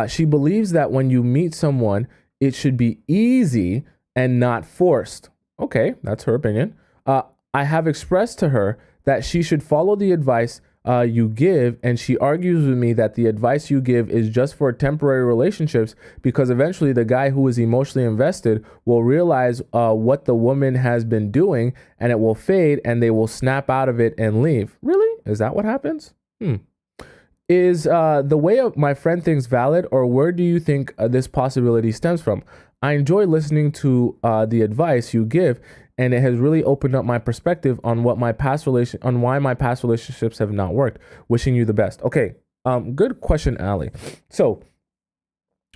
She believes that when you meet someone, it should be easy and not forced. Okay, that's her opinion. I have expressed to her that she should follow the advice you give, and she argues with me that the advice you give is just for temporary relationships, because eventually the guy who is emotionally invested will realize what the woman has been doing, and it will fade, and they will snap out of it and leave. Really? Is that what happens? Is the way my friend thinks valid, or where do you think this possibility stems from? I enjoy listening to the advice you give, and it has really opened up my perspective on why my past relationships have not worked. Wishing you the best. Okay, good question, Ali. So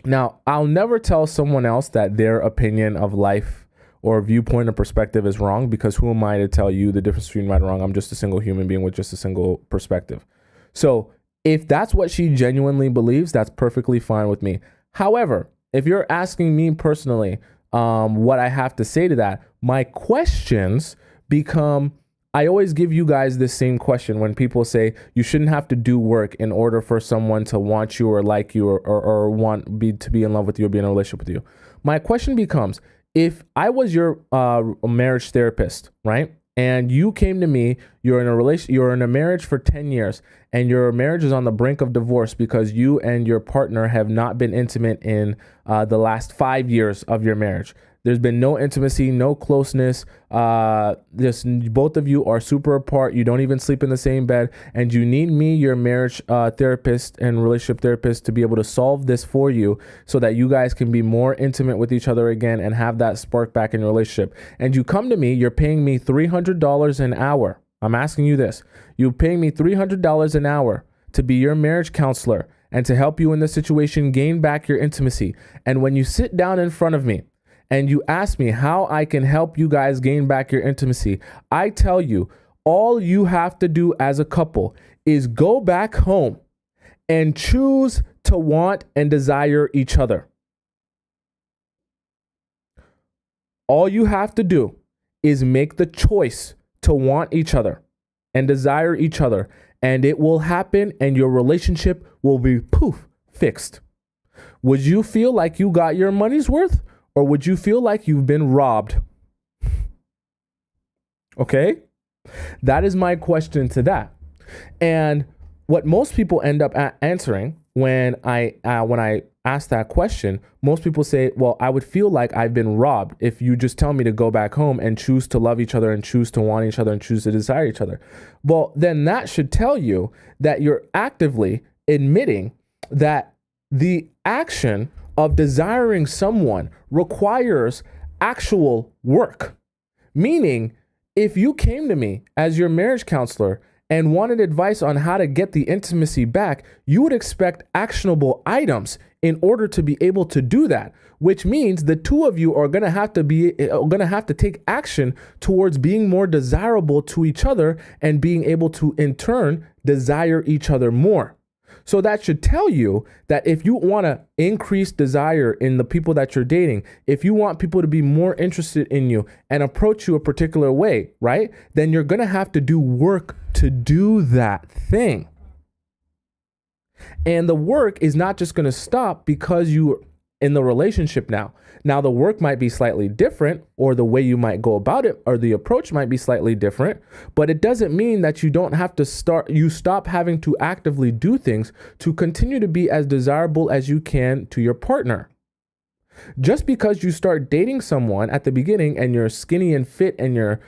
now I'll never tell someone else that their opinion of life or viewpoint or perspective is wrong, because who am I to tell you the difference between right and wrong? I'm just a single human being with just a single perspective. So if that's what she genuinely believes, that's perfectly fine with me. However, if you're asking me personally, what I have to say to that, my questions become, I always give you guys this same question when people say you shouldn't have to do work in order for someone to want you or like you or to be in love with you or be in a relationship with you. My question becomes, if I was your marriage therapist, right? And you came to me, you're in a marriage for 10 years, and your marriage is on the brink of divorce because you and your partner have not been intimate in the last 5 years of your marriage. There's been no intimacy, no closeness. Both of you are super apart. You don't even sleep in the same bed, and you need me, your marriage therapist and relationship therapist, to be able to solve this for you so that you guys can be more intimate with each other again and have that spark back in your relationship. And you come to me, you're paying me $300 an hour. I'm asking you this. You're paying me $300 an hour to be your marriage counselor and to help you in this situation gain back your intimacy. And when you sit down in front of me and you ask me how I can help you guys gain back your intimacy, I tell you, all you have to do as a couple is go back home and choose to want and desire each other. All you have to do is make the choice to want each other and desire each other, and it will happen, and your relationship will be fixed. Would you feel like you got your money's worth? Or would you feel like you've been robbed? Okay? That is my question to that. And what most people end up answering when I ask that question, most people say, well, I would feel like I've been robbed if you just tell me to go back home and choose to love each other and choose to want each other and choose to desire each other. Well, then that should tell you that you're actively admitting that the action of desiring someone requires actual work. Meaning, if you came to me as your marriage counselor and wanted advice on how to get the intimacy back, you would expect actionable items in order to be able to do that, which means the two of you are going to have to take action towards being more desirable to each other and being able to, in turn, desire each other more. So that should tell you that if you want to increase desire in the people that you're dating, if you want people to be more interested in you and approach you a particular way, right? Then you're going to have to do work to do that thing. And the work is not just going to stop because you're in the relationship now. Now, the work might be slightly different, or the way you might go about it, or the approach might be slightly different, but it doesn't mean that you stop having to actively do things to continue to be as desirable as you can to your partner. Just because you start dating someone at the beginning and you're skinny and fit and you're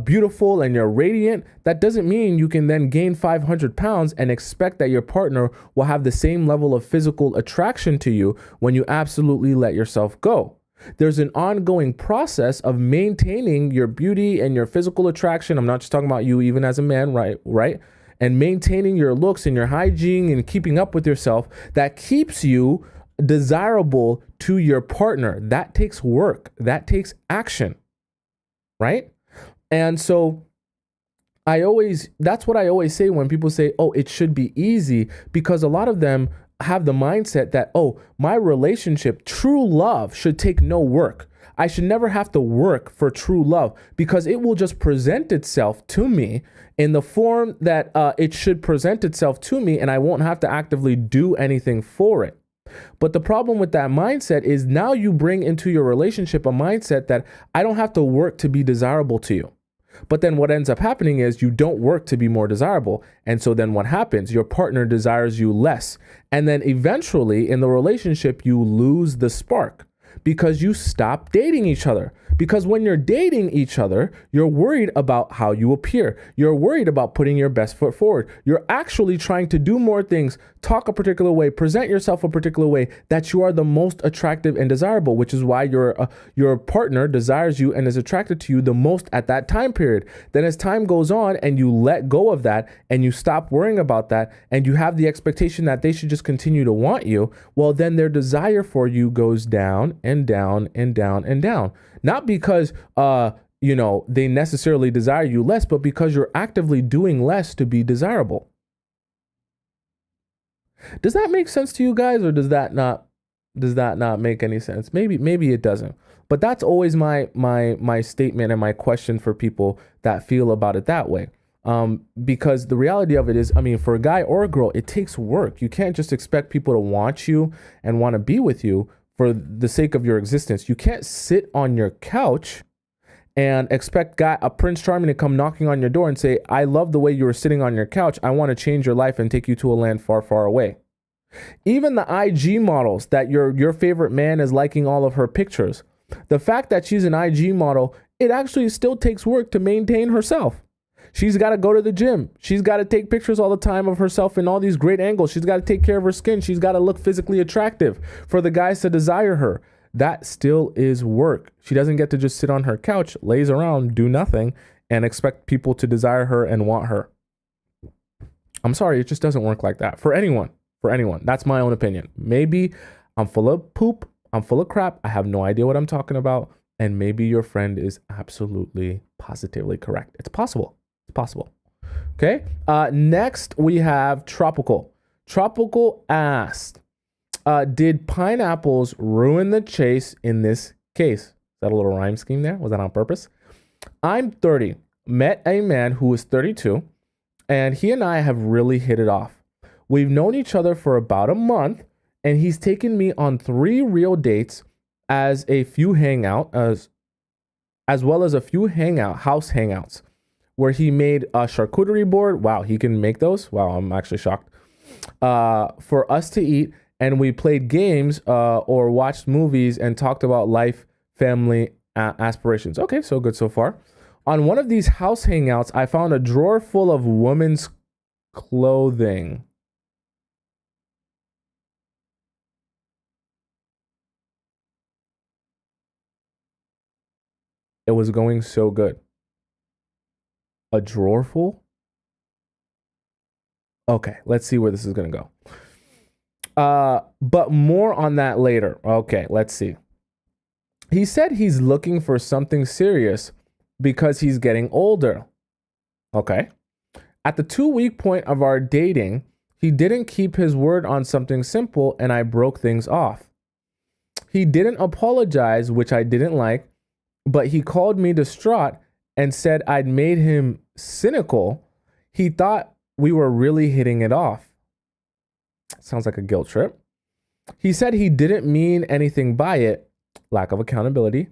beautiful and you're radiant, that doesn't mean you can then gain 500 pounds and expect that your partner will have the same level of physical attraction to you when you absolutely let yourself go. There's an ongoing process of maintaining your beauty and your physical attraction. I'm not just talking about you even as a man, right? And maintaining your looks and your hygiene and keeping up with yourself that keeps you desirable to your partner. That takes work. That takes action, right? And so that's what I always say when people say, oh, it should be easy, because a lot of them have the mindset that, oh, my relationship, true love, should take no work. I should never have to work for true love because it will just present itself to me in the form that it should present itself to me, and I won't have to actively do anything for it. But the problem with that mindset is now you bring into your relationship a mindset that I don't have to work to be desirable to you. But then what ends up happening is you don't work to be more desirable. And so then what happens? Your partner desires you less. And then eventually in the relationship, you lose the spark because you stop dating each other, Because when you're dating each other, you're worried about how you appear. You're worried about putting your best foot forward. You're actually trying to do more things, talk a particular way, present yourself a particular way that you are the most attractive and desirable, which is why your partner desires you and is attracted to you the most at that time period. Then as time goes on and you let go of that and you stop worrying about that and you have the expectation that they should just continue to want you, well, then their desire for you goes down and down and down and down. Not because, they necessarily desire you less, but because you're actively doing less to be desirable. Does that make sense to you guys, or does that not make any sense? Maybe it doesn't. But that's always my statement and my question for people that feel about it that way. Because the reality of it is, for a guy or a girl, it takes work. You can't just expect people to want you and want to be with you for the sake of your existence. You can't sit on your couch and expect a Prince Charming to come knocking on your door and say, I love the way you were sitting on your couch. I want to change your life and take you to a land far, far away. Even the IG models that your favorite man is liking all of her pictures. The fact that she's an IG model, it actually still takes work to maintain herself. She's got to go to the gym. She's got to take pictures all the time of herself in all these great angles. She's got to take care of her skin. She's got to look physically attractive for the guys to desire her. That still is work. She doesn't get to just sit on her couch, laze around, do nothing, and expect people to desire her and want her. I'm sorry, it just doesn't work like that for anyone. That's my own opinion. Maybe I'm full of poop. I'm full of crap. I have no idea what I'm talking about. And maybe your friend is absolutely, positively correct. It's possible. Okay. Next we have Tropical. Tropical asked, did pineapples ruin the chase in this case? Is that a little rhyme scheme there? Was that on purpose? I'm 30, met a man who is 32, and he and I have really hit it off. We've known each other for about a month, and he's taken me on 3 real dates as a few as well as a few house hangouts where he made a charcuterie board. Wow, he can make those? Wow, I'm actually shocked. For us to eat, and we played games or watched movies and talked about life, family, aspirations. Okay, so good so far. On one of these house hangouts, I found a drawer full of women's clothing. It was going so good. A drawer full? Okay, let's see where this is going to go. But more on that later. Okay, let's see. He said he's looking for something serious because he's getting older. Okay. At the 2-week point of our dating, he didn't keep his word on something simple, and I broke things off. He didn't apologize, which I didn't like, but he called me distraught and said I'd made him cynical. He thought we were really hitting it off. Sounds like a guilt trip. He said he didn't mean anything by it. Lack of accountability.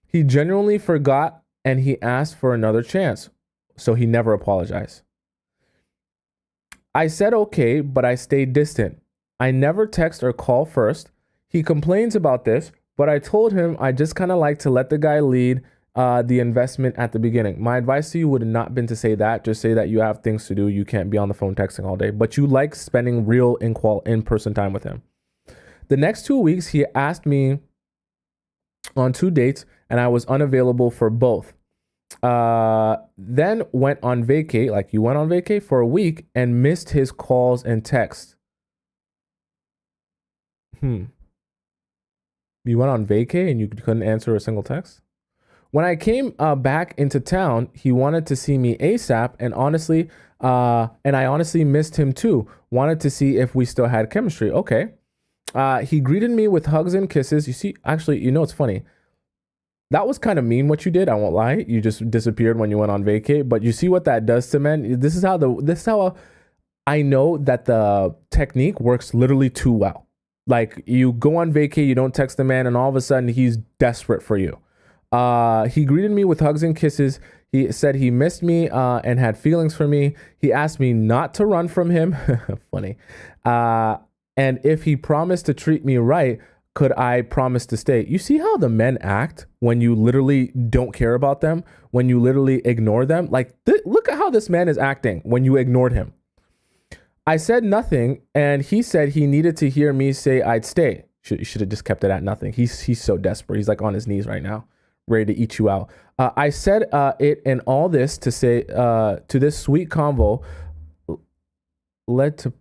He genuinely forgot and he asked for another chance. So he never apologized. I said okay, but I stayed distant. I never text or call first. He complains about this, but I told him I just kind of like to let the guy lead the investment at the beginning. My advice to you would have not been to say that. Just say that you have things to do. You can't be on the phone texting all day, but you like spending real in-person time with him. The next 2 weeks, he asked me on 2 dates and I was unavailable for both. Then went on vacay, like you went on vacay for a week and missed his calls and texts. You went on vacay and you couldn't answer a single text? When I came back into town, he wanted to see me ASAP, and I honestly missed him too. Wanted to see if we still had chemistry. Okay. He greeted me with hugs and kisses. You see, actually, it's funny. That was kind of mean what you did. I won't lie. You just disappeared when you went on vacay. But you see what that does to men. This is how I know that the technique works literally too well. Like, you go on vacay, you don't text the man, and all of a sudden he's desperate for you. He greeted me with hugs and kisses. He said he missed me and had feelings for me. He asked me not to run from him. Funny. And if he promised to treat me right, could I promise to stay? You see how the men act when you literally don't care about them, when you literally ignore them? Like, look at how this man is acting when you ignored him. I said nothing, and he said he needed to hear me say I'd stay. Should have just kept it at nothing. He's so desperate. He's like on his knees right now, ready to eat you out. I said it and all this to say to this sweet convo led to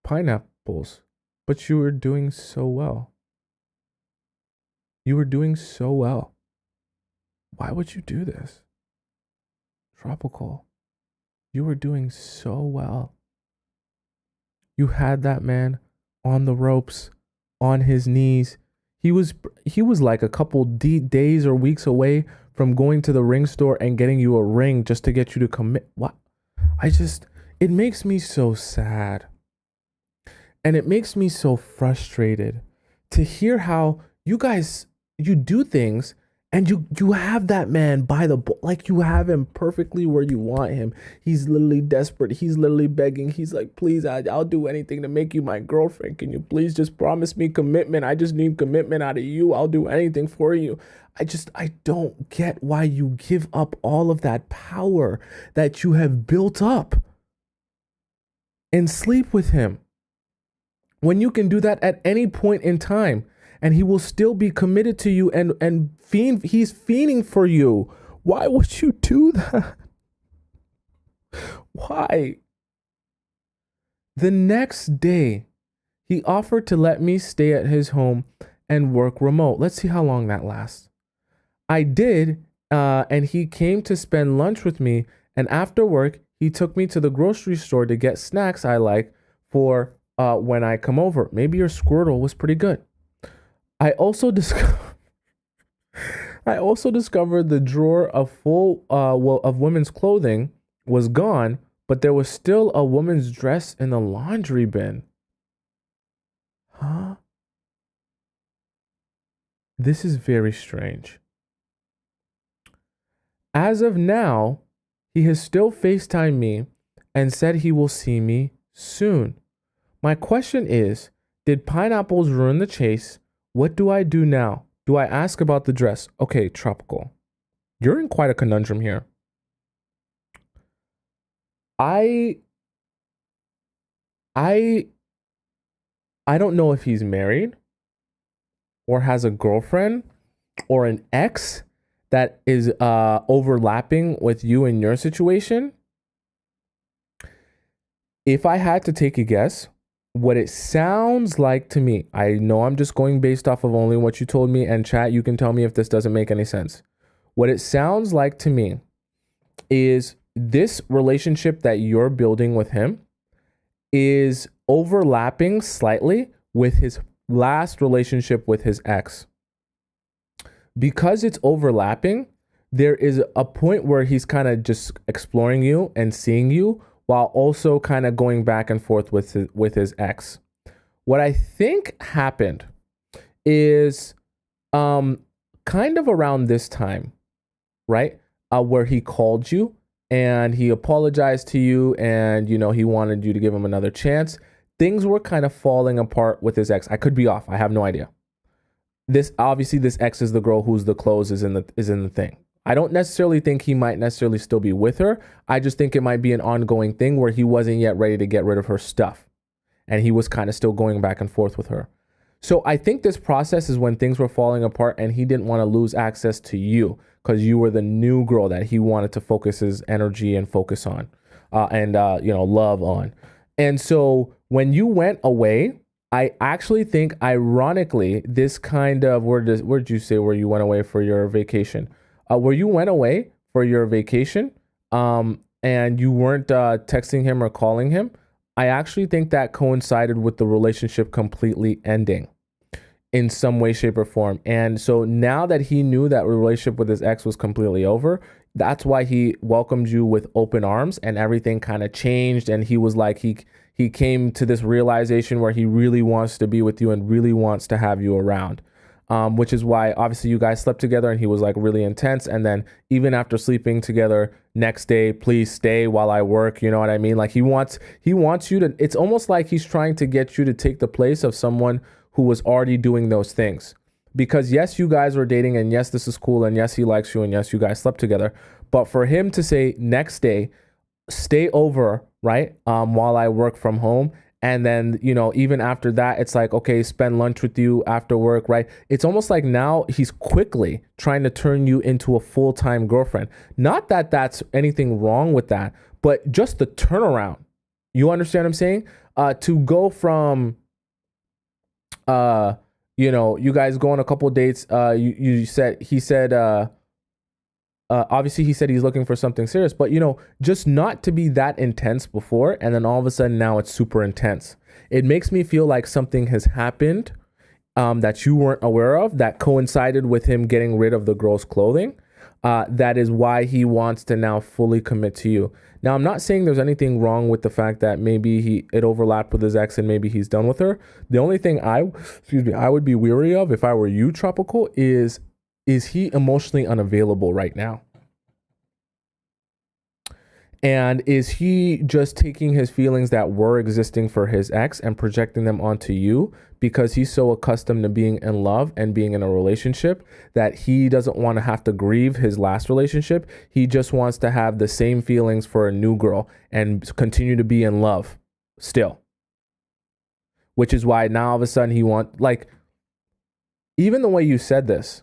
pineapples, but you were doing so well. You were doing so well. Why would you do this? Tropical. You were doing so well. You had that man on the ropes, on his knees. He was like a couple days or weeks away from going to the ring store and getting you a ring just to get you to commit. What? It makes me so sad. And it makes me so frustrated to hear how you guys, you do things and you have that man by the like you have him perfectly where you want him. He's literally desperate. He's literally begging. He's like, please, I'll do anything to make you my girlfriend. Can you please just promise me commitment? I just need commitment out of you. I'll do anything for you. I don't get why you give up all of that power that you have built up and sleep with him when you can do that at any point in time. And he will still be committed to you and he's fiending for you. Why would you do that? Why? The next day, he offered to let me stay at his home and work remote. Let's see how long that lasts. I did, and he came to spend lunch with me. And after work, he took me to the grocery store to get snacks I like for when I come over. Maybe your Squirtle was pretty good. I also discovered the drawer of full of women's clothing was gone, but there was still a woman's dress in the laundry bin. Huh? This is very strange. As of now, he has still FaceTimed me and said he will see me soon. My question is, did pineapples ruin the chase? What do I do now? Do I ask about the dress? Okay, Tropical. You're in quite a conundrum here. I don't know if he's married or has a girlfriend or an ex that is overlapping with you in your situation. If I had to take a guess, what it sounds like to me, I know I'm just going based off of only what you told me, and chat, you can tell me if this doesn't make any sense. What it sounds like to me is this relationship that you're building with him is overlapping slightly with his last relationship with his ex. Because it's overlapping, there is a point where he's kind of just exploring you and seeing you, while also kind of going back and forth with his ex. What I think happened is kind of around this time, right? Where he called you and he apologized to you and, you know, he wanted you to give him another chance. Things were kind of falling apart with his ex. I could be off. I have no idea. This ex is the girl who's the clothes is in the thing. I don't necessarily think he might necessarily still be with her. I just think it might be an ongoing thing where he wasn't yet ready to get rid of her stuff. And he was kind of still going back and forth with her. So I think this process is when things were falling apart and he didn't want to lose access to you because you were the new girl that he wanted to focus his energy and focus on and love on. And so when you went away, I actually think ironically, this kind of, where'd you say where you went away for your vacation? Where you went away for your vacation and you weren't texting him or calling him, I actually think that coincided with the relationship completely ending in some way, shape, or form. And so now that he knew that relationship with his ex was completely over, that's why he welcomed you with open arms and everything kind of changed. And he was like, he came to this realization where he really wants to be with you and really wants to have you around. Which is why obviously you guys slept together and he was like really intense. And then even after sleeping together, next day, please stay while I work. You know what I mean? Like he wants you to, it's almost like he's trying to get you to take the place of someone who was already doing those things. Because yes, you guys were dating, and yes, this is cool, and yes, he likes you, and yes, you guys slept together. But for him to say next day, stay over, right, while I work from home, and then, you know, even after that, it's like, okay, spend lunch with you after work, right? It's almost like now he's quickly trying to turn you into a full-time girlfriend. Not that that's anything wrong with that, but just the turnaround. You understand what I'm saying? To go from, you know, you guys go on a couple dates. He said, obviously he said he's looking for something serious, but you know, just not to be that intense before, and then all of a sudden now it's super intense. It makes me feel like something has happened that you weren't aware of, that coincided with him getting rid of the girl's clothing. That is why he wants to now fully commit to you. Now, I'm not saying there's anything wrong with the fact that maybe it overlapped with his ex and maybe he's done with her. The only thing I would be weary of if I were you, Tropical, is he emotionally unavailable right now? And is he just taking his feelings that were existing for his ex and projecting them onto you because he's so accustomed to being in love and being in a relationship that he doesn't want to have to grieve his last relationship? He just wants to have the same feelings for a new girl and continue to be in love still. Which is why now all of a sudden he like, even the way you said this,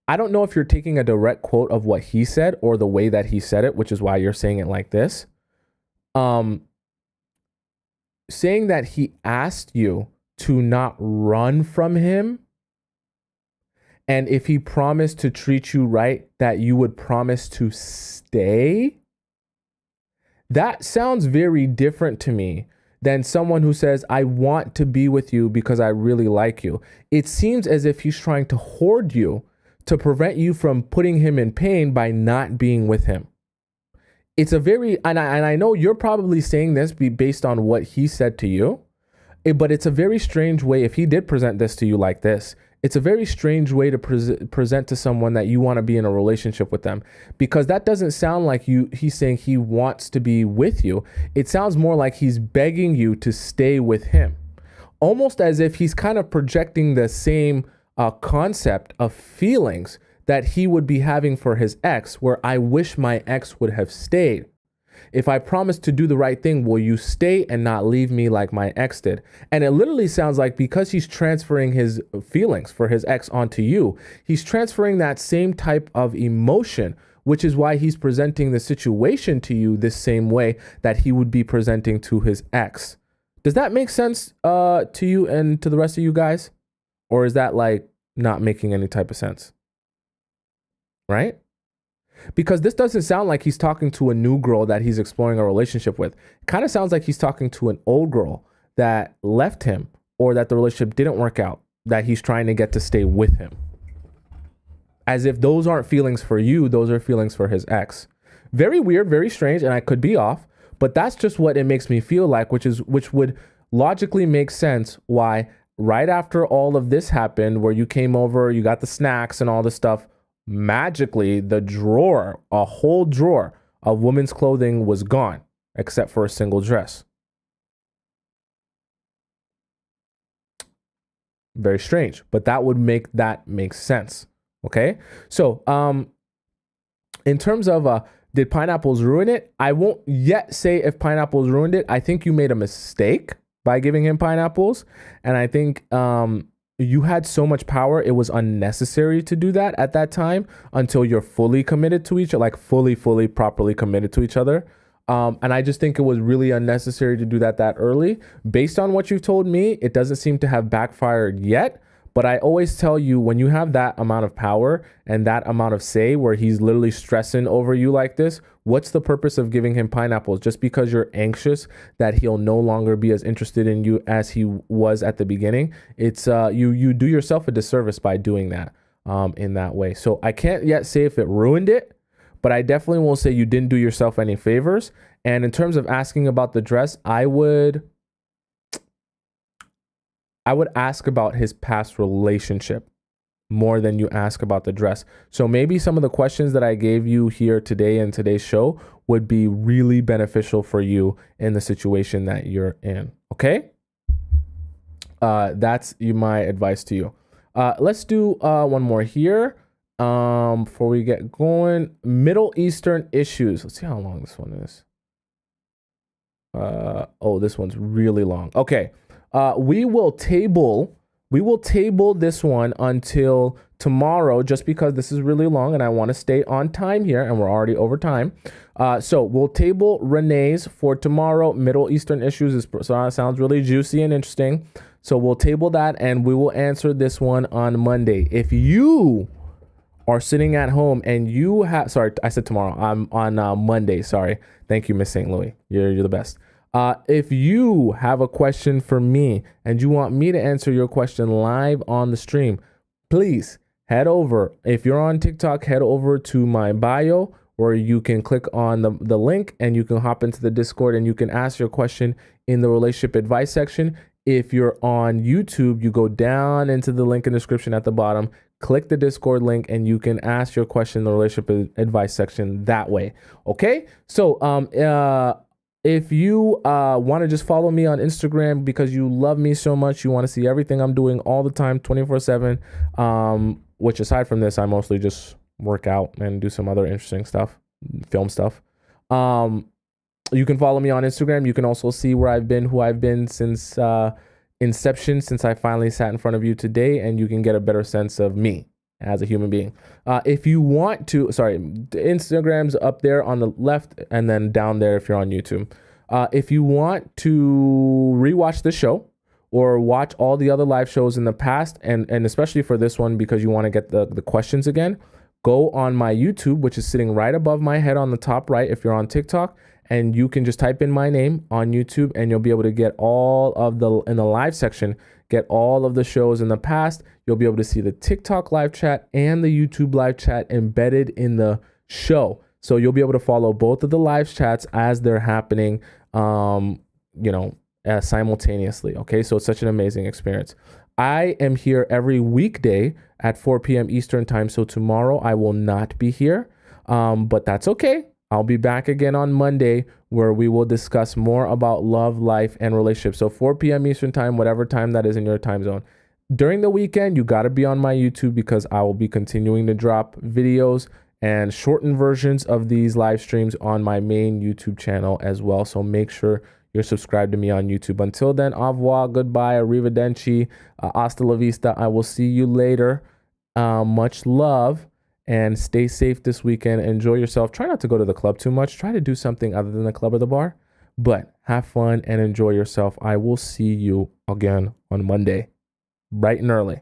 I don't know if you're taking a direct quote of what he said or the way that he said it, which is why you're saying it like this. Saying that he asked you to not run from him, and if he promised to treat you right, that you would promise to stay. That sounds very different to me than someone who says, I want to be with you because I really like you. It seems as if he's trying to hoard you to prevent you from putting him in pain by not being with him. It's a very, and I know you're probably saying this based on what he said to you, but it's a very strange way. If he did present this to you like this, it's a very strange way to present to someone that you want to be in a relationship with them, because that doesn't sound like he's saying he wants to be with you. It sounds more like he's begging you to stay with him, almost as if he's kind of projecting the same concept of feelings that he would be having for his ex, where I wish my ex would have stayed. If I promise to do the right thing, will you stay and not leave me like my ex did? And it literally sounds like, because he's transferring his feelings for his ex onto you, he's transferring that same type of emotion, which is why he's presenting the situation to you this same way that he would be presenting to his ex. Does that make sense to you and to the rest of you guys? Or is that like not making any type of sense? Right? Because this doesn't sound like he's talking to a new girl that he's exploring a relationship with. It kind of sounds like he's talking to an old girl that left him, or that the relationship didn't work out, that he's trying to get to stay with him. As if those aren't feelings for you, those are feelings for his ex. Very weird, very strange, and I could be off, but that's just what it makes me feel like, which would logically make sense why right after all of this happened, where you came over, you got the snacks and all this stuff, magically the drawer, a whole drawer of women's clothing was gone, except for a single dress. Very strange, but that would make sense. Okay. So, in terms of, did pineapples ruin it? I won't yet say if pineapples ruined it. I think you made a mistake by giving him pineapples. And I think, you had so much power, it was unnecessary to do that at that time until you're fully committed to each other, like fully, properly committed to each other. And I just think it was really unnecessary to do that early. Based on what you've told me, it doesn't seem to have backfired yet. But I always tell you, when you have that amount of power and that amount of say, where he's literally stressing over you like this, what's the purpose of giving him pineapples? Just because you're anxious that he'll no longer be as interested in you as he was at the beginning? It's you do yourself a disservice by doing that in that way. So I can't yet say if it ruined it, but I definitely will say you didn't do yourself any favors. And in terms of asking about the dress, I would ask about his past relationship more than you ask about the dress. So maybe some of the questions that I gave you here today in today's show would be really beneficial for you in the situation that you're in. Okay. That's my advice to you. Let's do one more here before we get going. Middle Eastern issues. Let's see how long this one is. Oh, this one's really long. Okay. We will table this one until tomorrow, just because this is really long and I want to stay on time here, and we're already over time. So we'll table Renee's for tomorrow. Middle Eastern issues sounds really juicy and interesting. So we'll table that, and we will answer this one on Monday. If you are sitting at home and you have, sorry, I said tomorrow. I'm on Monday. Sorry. Thank you, Miss St. Louis. You're the best. If you have a question for me and you want me to answer your question live on the stream, please head over. If you're on TikTok, head over to my bio, or you can click on the link and you can hop into the Discord and you can ask your question in the relationship advice section. If you're on YouTube, you go down into the link in the description at the bottom, click the Discord link, and you can ask your question in the relationship advice section that way. Okay. So, if you want to just follow me on Instagram because you love me so much, you want to see everything I'm doing all the time, 24/7, which aside from this, I mostly just work out and do some other interesting stuff, film stuff. You can follow me on Instagram. You can also see where I've been, who I've been since inception, since I finally sat in front of you today, and you can get a better sense of me as a human being. If you want to, Instagram's up there on the left and then down there if you're on YouTube. If you want to rewatch the show or watch all the other live shows in the past, and especially for this one because you want to get the questions again, go on my YouTube, which is sitting right above my head on the top right if you're on TikTok, and you can just type in my name on YouTube and you'll be able to get all of in the live section, get all of the shows in the past. You'll be able to see the TikTok live chat and the YouTube live chat embedded in the show. So you'll be able to follow both of the live chats as they're happening, simultaneously. Okay. So it's such an amazing experience. I am here every weekday at 4 p.m. Eastern time. So tomorrow I will not be here, but that's okay. I'll be back again on Monday where we will discuss more about love, life, and relationships. So 4 p.m. Eastern time, whatever time that is in your time zone. During the weekend, you got to be on my YouTube because I will be continuing to drop videos and shortened versions of these live streams on my main YouTube channel as well. So make sure you're subscribed to me on YouTube. Until then, au revoir, goodbye, arrivederci, hasta la vista. I will see you later. Much love. And stay safe this weekend. Enjoy yourself. Try not to go to the club too much. Try to do something other than the club or the bar. But have fun and enjoy yourself. I will see you again on Monday, bright and early.